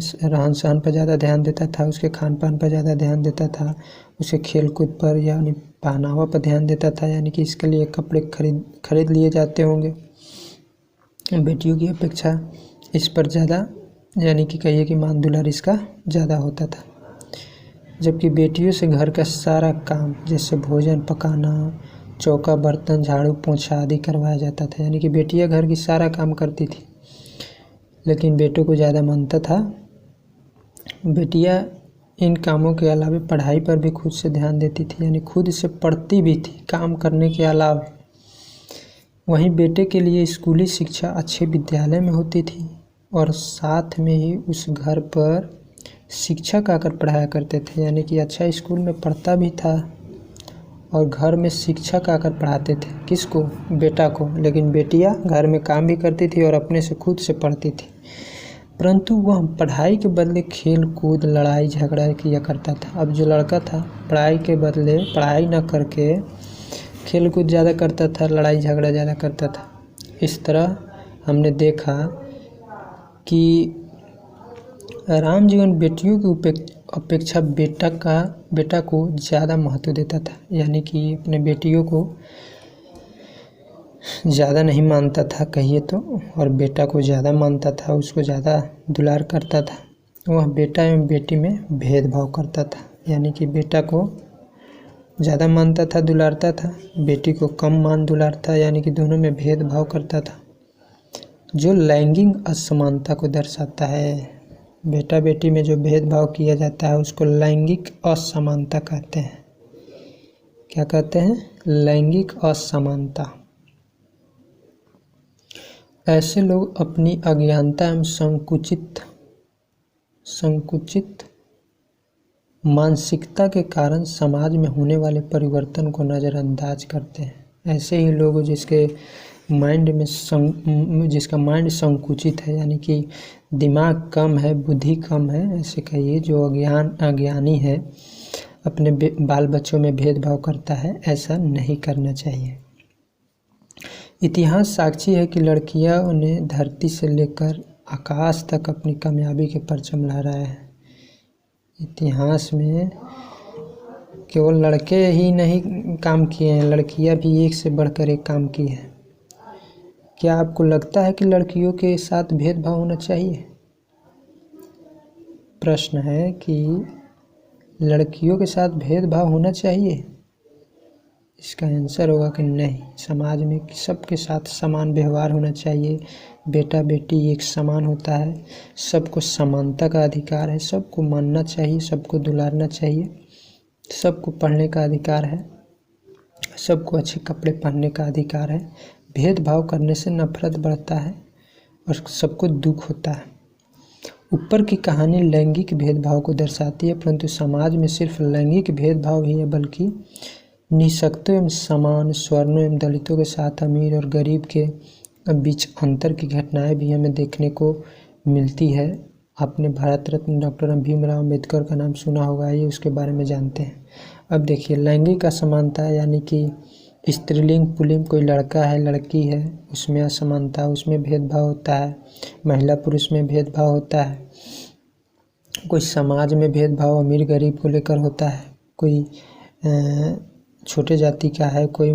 सहन पर ज़्यादा ध्यान देता था, उसके खान पान पर ज़्यादा ध्यान देता था, उसके खेल कूद पर यानी पहनावा पर ध्यान देता था। यानी कि इसके लिए कपड़े खरीद लिए जाते होंगे। बेटियों की अपेक्षा इस पर ज़्यादा, यानी कि कहिए कि मान दुलार इसका ज़्यादा होता था। जबकि बेटियों से घर का सारा काम जैसे भोजन पकाना, चौका बर्तन, झाड़ू पोछा आदि करवाया जाता था। यानी कि बेटियां घर की सारा काम करती थी लेकिन बेटों को ज़्यादा मानता था। बेटियां इन कामों के अलावा पढ़ाई पर भी खुद से ध्यान देती थी, यानी खुद से पढ़ती भी थी काम करने के अलावा। वहीं बेटे के लिए स्कूली शिक्षा अच्छे विद्यालय में होती थी और साथ में ही उस घर पर शिक्षक आकर पढ़ाया करते थे, यानी कि अच्छा स्कूल में पढ़ता भी था और घर में शिक्षक आकर पढ़ाते थे। किसको? बेटा को। लेकिन बेटियां घर में काम भी करती थी और अपने से खुद से पढ़ती थी, परंतु वह पढ़ाई के बदले खेल कूद लड़ाई झगड़ा किया करता था। अब जो लड़का था पढ़ाई के बदले पढ़ाई न करके खेल कूद ज़्यादा करता था, लड़ाई झगड़ा ज़्यादा करता था। इस तरह हमने देखा कि राम जीवन बेटियों की अपेक्षा बेटा को ज़्यादा महत्व देता था, यानी कि अपने बेटियों को ज़्यादा नहीं मानता था कहिए तो, और बेटा को ज़्यादा मानता था, उसको ज़्यादा दुलार करता था। वह बेटा एवं बेटी में भेदभाव करता था, यानी कि बेटा को ज़्यादा मानता था, दुलारता था, बेटी को कम मान दुलारता, यानी कि दोनों में भेदभाव करता था, जो लैंगिक असमानता को दर्शाता है। बेटा बेटी में जो भेदभाव किया जाता है उसको लैंगिक असमानता कहते हैं। क्या कहते हैं? लैंगिक असमानता। ऐसे लोग अपनी अज्ञानता एवं संकुचित मानसिकता के कारण समाज में होने वाले परिवर्तन को नज़रअंदाज करते हैं। ऐसे ही लोग जिसका माइंड संकुचित है, यानी कि दिमाग कम है, बुद्धि कम है, ऐसे कहिए, जो अज्ञानी है, अपने बाल बच्चों में भेदभाव करता है। ऐसा नहीं करना चाहिए। इतिहास साक्षी है कि लड़कियां उन्हें धरती से लेकर आकाश तक अपनी कामयाबी के परचम लहराए हैं। इतिहास में केवल लड़के ही नहीं काम किए हैं, लड़कियां भी एक से बढ़कर एक काम की है। क्या आपको लगता है कि लड़कियों के साथ भेदभाव होना चाहिए? प्रश्न है कि लड़कियों के साथ भेदभाव होना चाहिए? इसका आंसर होगा कि नहीं। समाज में सबके साथ समान व्यवहार होना चाहिए। बेटा बेटी एक समान होता है, सबको समानता का अधिकार है, सबको मानना चाहिए, सबको दुलारना चाहिए, सबको पढ़ने का अधिकार है, सबको अच्छे कपड़े पहनने का अधिकार है। भेदभाव करने से नफरत बढ़ता है और सबको दुख होता है। ऊपर की कहानी लैंगिक भेदभाव को दर्शाती है, परंतु समाज में सिर्फ लैंगिक भेदभाव ही है, बल्कि निःशक्तों एवं समान, सवर्णों एवं दलितों के साथ अमीर और गरीब के बीच अंतर की घटनाएं भी हमें देखने को मिलती है। आपने भारत रत्न डॉक्टर भीमराव अम्बेडकर का नाम सुना होगा, ये उसके बारे में जानते हैं। अब देखिए, लैंगिक असमानता यानी कि स्त्रीलिंग पुल्लिंग, कोई लड़का है लड़की है, उसमें असमानता, उसमें भेदभाव होता है। महिला पुरुष में भेदभाव होता है। कोई समाज में भेदभाव अमीर गरीब को लेकर होता है, कोई छोटे जाति का है, कोई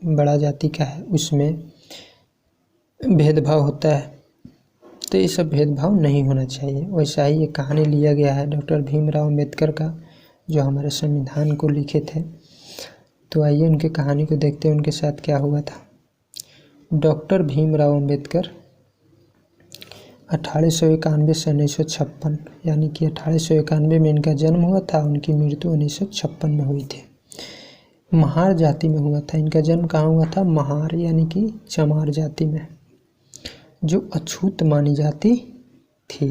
बड़ा जाति का है, उसमें भेदभाव होता है। तो ये सब भेदभाव नहीं होना चाहिए। वैसा ही ये कहानी लिया गया है डॉक्टर भीमराव अम्बेडकर का, जो हमारे संविधान को लिखे थे। तो आइए उनके कहानी को देखते हैं, उनके साथ क्या हुआ था। डॉक्टर भीमराव अम्बेडकर 1891 से 1956, यानी कि 1891 में इनका जन्म हुआ था, उनकी मृत्यु 1956 में हुई थी। महार जाति में हुआ था। इनका जन्म कहाँ हुआ था? महार, यानी कि चमार जाति में, जो अछूत मानी जाती थी।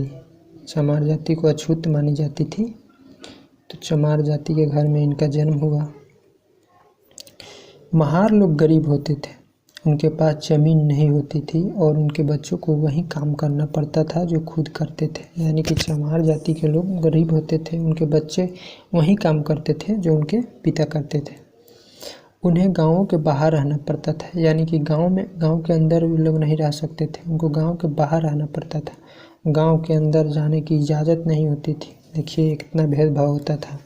चमार जाति को अछूत मानी जाती थी, तो चमार जाति के घर में इनका जन्म हुआ। महार लोग गरीब होते थे, उनके पास ज़मीन नहीं होती थी और उनके बच्चों को वहीं काम करना पड़ता था जो खुद करते थे। यानी कि चमार जाति के लोग गरीब होते थे, उनके बच्चे वहीं काम करते थे जो उनके पिता करते थे। उन्हें गाँवों के बाहर रहना पड़ता था, यानी कि गाँव के अंदर वो लोग नहीं रह सकते थे, उनको गाँव के बाहर रहना पड़ता था। गाँव के अंदर जाने की इजाज़त नहीं होती थी। देखिए कितना भेदभाव होता था।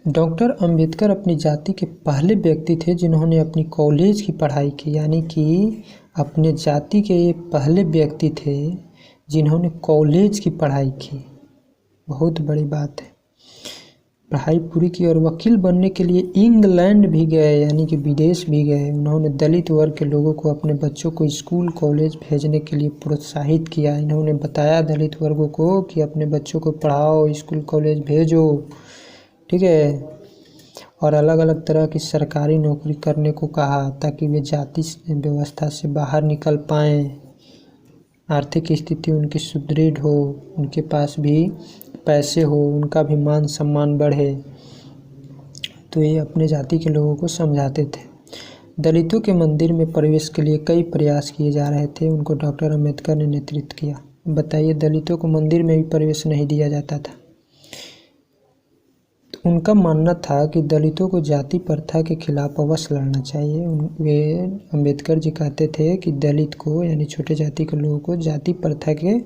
डॉक्टर अंबेडकर अपनी जाति के पहले व्यक्ति थे जिन्होंने अपनी कॉलेज की पढ़ाई की, यानी कि अपने जाति के ये पहले व्यक्ति थे जिन्होंने कॉलेज की पढ़ाई की। बहुत बड़ी बात है। पढ़ाई पूरी की और वकील बनने के लिए इंग्लैंड भी गए, यानी कि विदेश भी गए। उन्होंने दलित वर्ग के लोगों को अपने बच्चों को स्कूल कॉलेज भेजने के लिए प्रोत्साहित किया। इन्होंने बताया दलित वर्गों को कि अपने बच्चों को पढ़ाओ, स्कूल कॉलेज भेजो, ठीक है। और अलग अलग तरह की सरकारी नौकरी करने को कहा ताकि वे जाति व्यवस्था से बाहर निकल पाएँ, आर्थिक स्थिति उनकी सुदृढ़ हो, उनके पास भी पैसे हो, उनका भी मान सम्मान बढ़े। तो ये अपने जाति के लोगों को समझाते थे। दलितों के मंदिर में प्रवेश के लिए कई प्रयास किए जा रहे थे, उनको डॉक्टर अम्बेडकर ने नेतृत्व किया। बताइए, दलितों को मंदिर में भी प्रवेश नहीं दिया जाता था। उनका मानना था कि दलितों को जाति प्रथा के खिलाफ अवश्य लड़ना चाहिए। वे अम्बेडकर जी कहते थे कि दलित को यानी छोटे जाति के लोगों को जाति प्रथा के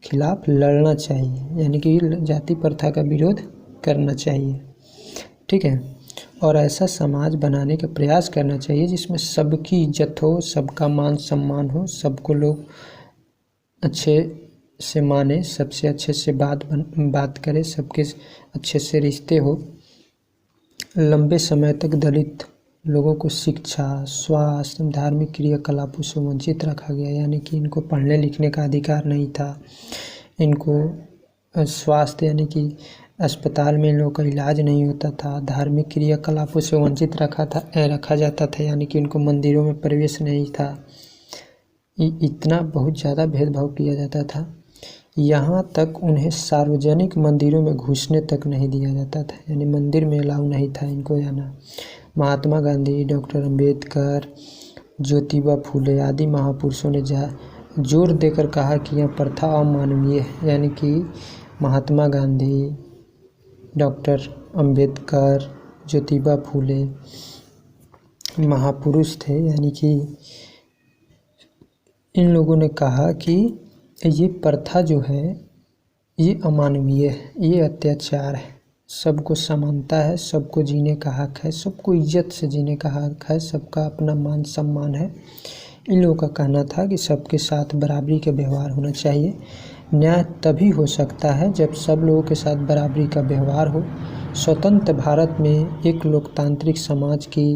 खिलाफ लड़ना चाहिए, यानी कि जाति प्रथा का विरोध करना चाहिए, ठीक है। और ऐसा समाज बनाने का प्रयास करना चाहिए जिसमें सबकी इज्जत हो, सबका मान सम्मान हो, सबको लोग अच्छे से माने, सबसे अच्छे से बात करे, सबके अच्छे से रिश्ते हो। लंबे समय तक दलित लोगों को शिक्षा, स्वास्थ्य, धार्मिक क्रियाकलापों से वंचित रखा गया, यानी कि इनको पढ़ने लिखने का अधिकार नहीं था। इनको स्वास्थ्य यानी कि अस्पताल में इन लोगों का इलाज नहीं होता था। धार्मिक क्रियाकलापों से वंचित रखा जाता था, यानी कि इनको मंदिरों में प्रवेश नहीं था। इतना बहुत ज़्यादा भेदभाव किया जाता था। यहाँ तक उन्हें सार्वजनिक मंदिरों में घुसने तक नहीं दिया जाता था, यानी मंदिर में अलाउ नहीं था इनको जाना। महात्मा गांधी, डॉक्टर अंबेडकर, ज्योतिबा फूले आदि महापुरुषों ने जोर देकर कहा कि यह प्रथा अमानवीय है, यानी कि महात्मा गांधी, डॉक्टर अंबेडकर, ज्योतिबा फूले महापुरुष थे, यानी कि इन लोगों ने कहा कि ये प्रथा जो है ये अमानवीय है, ये अत्याचार है, सबको समानता है, सबको जीने का हक है, सबको इज्जत से जीने का हक है, सबका अपना मान सम्मान है। इन लोगों का कहना था कि सबके साथ बराबरी का व्यवहार होना चाहिए। न्याय तभी हो सकता है जब सब लोगों के साथ बराबरी का व्यवहार हो। स्वतंत्र भारत में एक लोकतांत्रिक समाज की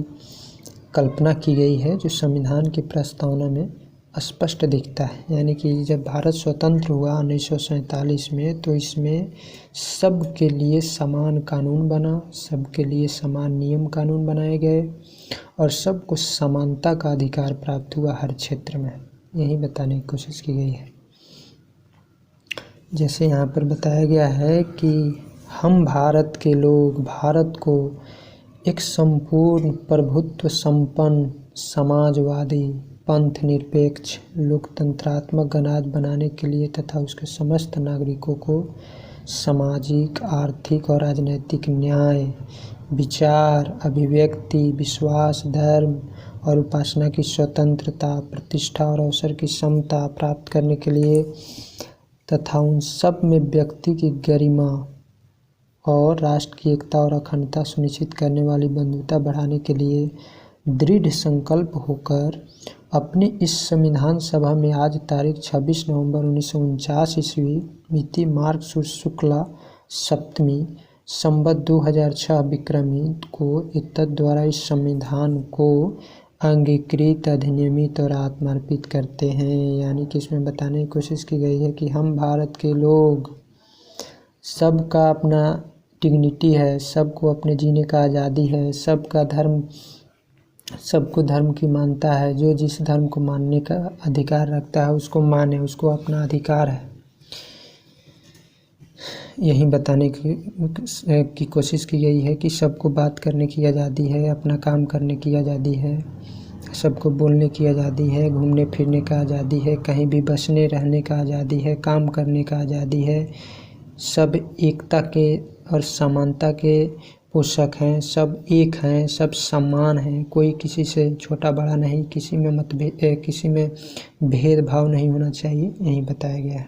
कल्पना की गई है जो संविधान की प्रस्तावना में स्पष्ट दिखता है, यानी कि जब भारत स्वतंत्र हुआ 1947 में, तो इसमें सब के लिए समान कानून बना, सबके लिए समान नियम कानून बनाए गए और सबको समानता का अधिकार प्राप्त हुआ हर क्षेत्र में। यही बताने की कोशिश की गई है। जैसे यहाँ पर बताया गया है कि हम भारत के लोग भारत को एक संपूर्ण प्रभुत्व संपन्न समाजवादी पंथ निरपेक्ष लोकतंत्रात्मक गणराज्य बनाने के लिए तथा उसके समस्त नागरिकों को सामाजिक, आर्थिक और राजनैतिक न्याय, विचार, अभिव्यक्ति, विश्वास, धर्म और उपासना की स्वतंत्रता, प्रतिष्ठा और अवसर की समता प्राप्त करने के लिए तथा उन सब में व्यक्ति की गरिमा और राष्ट्र की एकता और अखंडता सुनिश्चित करने वाली बंधुता बढ़ाने के लिए दृढ़ संकल्प होकर अपनी इस संविधान सभा में आज तारीख 26 नवंबर 1949 ईस्वी मिति मार्ग शुक्ला सप्तमी संवत 2006 विक्रमी को इत्तद द्वारा इस संविधान को अंगीकृत, अधिनियमित और आत्मार्पित करते हैं। यानी कि इसमें बताने की कोशिश की गई है कि हम भारत के लोग सबका अपना डिग्निटी है, सबको अपने जीने का आज़ादी है, सबका धर्म सबको धर्म की मानता है, जो जिस धर्म को मानने का अधिकार रखता है उसको माने, उसको अपना अधिकार है। यही बताने की कोशिश की गई है कि सबको बात करने की आज़ादी है, अपना काम करने की आज़ादी है, सबको बोलने की आज़ादी है, घूमने फिरने का आज़ादी है, कहीं भी बसने रहने का आज़ादी है, काम करने का आज़ादी है। सब एकता के और समानता के पोषक हैं, सब एक हैं, सब समान हैं, कोई किसी से छोटा बड़ा नहीं, किसी में मतभेद, किसी में भेदभाव नहीं होना चाहिए। यही बताया गया है।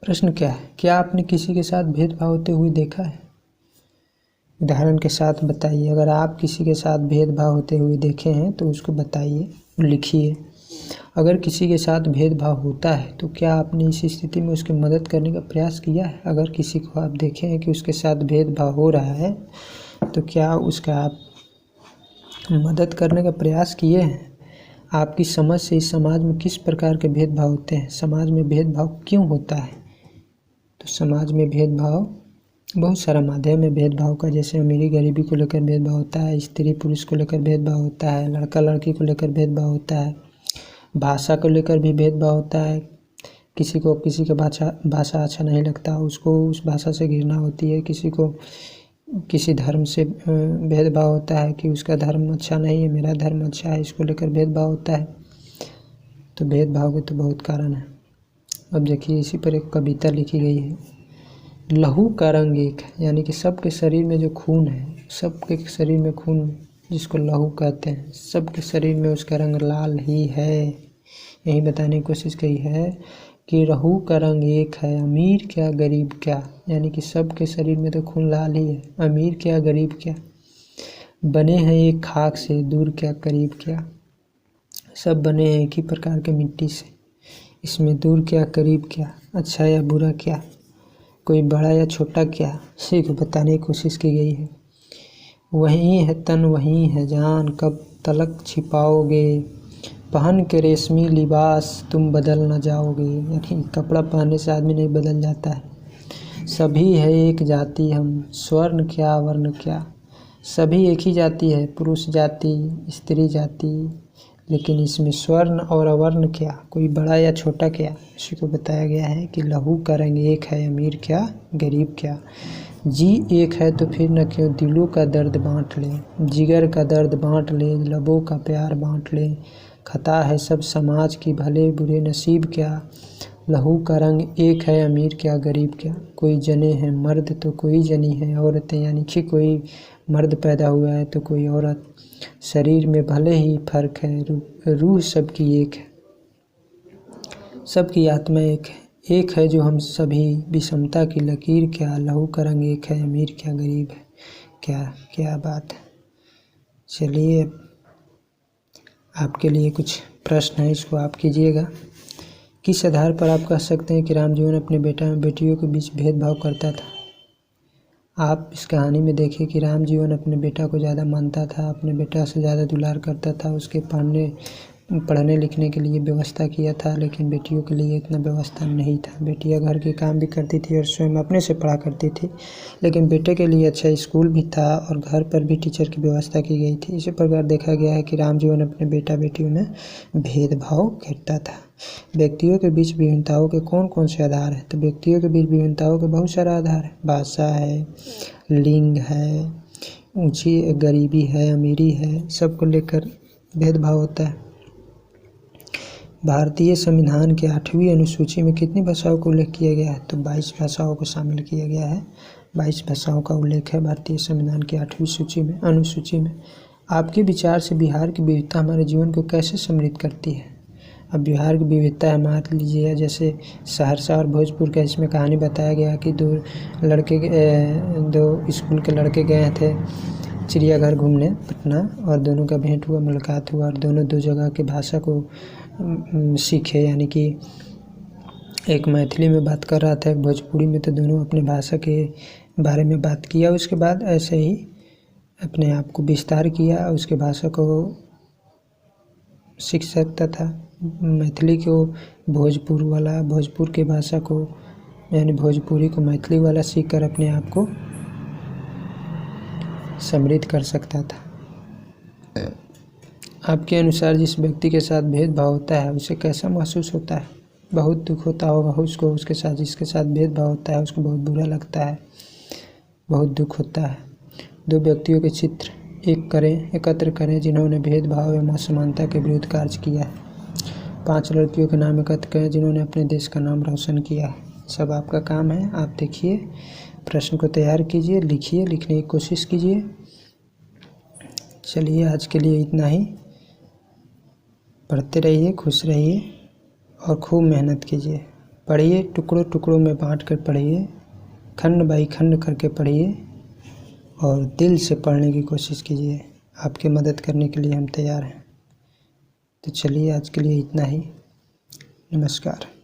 प्रश्न क्या है, क्या आपने किसी के साथ भेदभाव होते हुए देखा है? उदाहरण के साथ बताइए। अगर आप किसी के साथ भेदभाव होते हुए देखे हैं तो उसको बताइए, लिखिए। अगर किसी के साथ भेदभाव होता है तो क्या आपने इस स्थिति में उसकी मदद करने का प्रयास किया है? अगर किसी को आप देखें कि उसके साथ भेदभाव हो रहा है तो क्या उसका आप मदद करने का प्रयास किए हैं? आपकी समझ से इस समाज में किस प्रकार के भेदभाव होते हैं? समाज में भेदभाव क्यों होता है? तो समाज में भेदभाव बहुत सारा माध्यम है भेदभाव का, जैसे अमीरी गरीबी को लेकर भेदभाव होता है, स्त्री पुरुष को लेकर भेदभाव होता है, लड़का लड़की को लेकर भेदभाव होता है, भाषा को लेकर भी भेदभाव होता है। किसी को किसी का भाषा अच्छा नहीं लगता, उसको उस भाषा से घृणा होती है। किसी को किसी धर्म से भेदभाव होता है कि उसका धर्म अच्छा नहीं है, मेरा धर्म अच्छा है, इसको लेकर भेदभाव होता है। तो भेदभाव के तो बहुत कारण है। अब देखिए, इसी पर एक कविता लिखी गई है, लहू का रंग एक है, यानी कि सबके शरीर में जो खून है, सबके शरीर में खून जिसको लहू कहते हैं, सबके शरीर में उसका रंग लाल ही है। यही बताने की कोशिश की है कि लहू का रंग एक है, अमीर क्या गरीब क्या, यानी कि सबके शरीर में तो खून लाल ही है, अमीर क्या गरीब क्या, बने हैं एक खाक से, दूर क्या करीब क्या, सब बने हैं एक ही प्रकार के मिट्टी से, इसमें दूर क्या करीब क्या, अच्छा या बुरा क्या, कोई बड़ा या छोटा क्या, इसी को बताने की कोशिश की गई है। वहीं है तन वहीं है जान, कब तलक छिपाओगे, पहन के रेशमी लिबास तुम बदल न जाओगे, यानी कपड़ा पहनने से आदमी नहीं बदल जाता है। सभी है एक जाति हम, स्वर्ण क्या वर्ण क्या, सभी एक ही जाति है, पुरुष जाति स्त्री जाति, लेकिन इसमें स्वर्ण और अवर्ण क्या, कोई बड़ा या छोटा क्या, इसी को बताया गया है कि लहू का रंग एक है, अमीर क्या गरीब क्या, जी एक है तो फिर न क्यों दिलों का दर्द बांट ले, जिगर का दर्द बांट ले, लबों का प्यार बांट ले, खता है सब समाज की भले बुरे नसीब क्या, लहू का रंग एक है, अमीर क्या गरीब क्या, कोई जने हैं मर्द तो कोई जनी है औरतें, यानी कि कोई मर्द पैदा हुआ है तो कोई औरत, शरीर में भले ही फर्क है, रूह सबकी एक है, सबकी आत्मा एक है जो हम सभी, विषमता की लकीर क्या, लहू का रंग एक है, अमीर क्या गरीब है क्या, क्या बात है। चलिए, आपके लिए कुछ प्रश्न है, इसको आप कीजिएगा। किस आधार पर आप कह सकते हैं कि राम जीवन अपने बेटा बेटियों के बीच भेदभाव करता था? आप इस कहानी में देखिए कि राम जीवन अपने बेटा को ज़्यादा मानता था, अपने बेटा से ज़्यादा दुलार करता था, उसके पढ़ने लिखने के लिए व्यवस्था किया था, लेकिन बेटियों के लिए इतना व्यवस्था नहीं था। बेटियां घर के काम भी करती थी और स्वयं अपने से पढ़ा करती थी, लेकिन बेटे के लिए अच्छा स्कूल भी था और घर पर भी टीचर की व्यवस्था की गई थी। इसी प्रकार देखा गया है कि राम जीवन अपने बेटा बेटियों में भेदभाव करता था। व्यक्तियों के बीच विभिन्नताओं के कौन कौन से आधार हैं? तो व्यक्तियों के बीच विभिन्नताओं के बहुत सारा आधार है, भाषा है, लिंग है, ऊंची गरीबी है, अमीरी है, सबको लेकर भेदभाव होता है। भारतीय संविधान के 8वीं अनुसूची में कितनी भाषाओं का उल्लेख किया गया है? तो 22 भाषाओं को शामिल किया गया है। 22 भाषाओं का उल्लेख है भारतीय संविधान की 8वीं अनुसूची में। आपके विचार से बिहार की विविधता हमारे जीवन को कैसे समृद्ध करती है? अब बिहार की विविधता है, मान लीजिए जैसे सहरसा और भोजपुर का इसमें कहानी बताया गया कि दो स्कूल के लड़के गए थे चिड़ियाघर घूमने पटना, और दोनों का भेंट हुआ, मुलाकात हुआ, और दोनों दो जगह की भाषा को सीखे, यानी कि एक मैथिली में बात कर रहा था, एक भोजपुरी में, तो दोनों अपने भाषा के बारे में बात किया। उसके बाद ऐसे ही अपने आप को विस्तार किया, उसके भाषा को सीख सकता था। मैथिली को भोजपुर के भाषा को यानी भोजपुरी को मैथिली वाला सीखकर अपने आप को समृद्ध कर सकता था। आपके अनुसार जिस व्यक्ति के साथ भेदभाव होता है उसे कैसा महसूस होता है? बहुत दुख होता होगा उसको, उसके साथ जिसके साथ भेदभाव होता है उसको बहुत बुरा लगता है, बहुत दुख होता है। दो व्यक्तियों के चित्र एकत्र करें जिन्होंने भेदभाव एवं असमानता के विरुद्ध कार्य किया है। 5 लड़कियों के नाम एकत्र करें जिन्होंने अपने देश का नाम रोशन किया है। सब आपका काम है, आप देखिए, प्रश्न को तैयार कीजिए, लिखिए, लिखने की कोशिश कीजिए। चलिए, आज के लिए इतना ही। पढ़ते रहिए, खुश रहिए और खूब मेहनत कीजिए। पढ़िए, टुकड़ों टुकड़ों में बांट कर पढ़िए, खंड बाई खंड करके पढ़िए और दिल से पढ़ने की कोशिश कीजिए। आपकी मदद करने के लिए हम तैयार हैं। तो चलिए आज के लिए इतना ही। नमस्कार।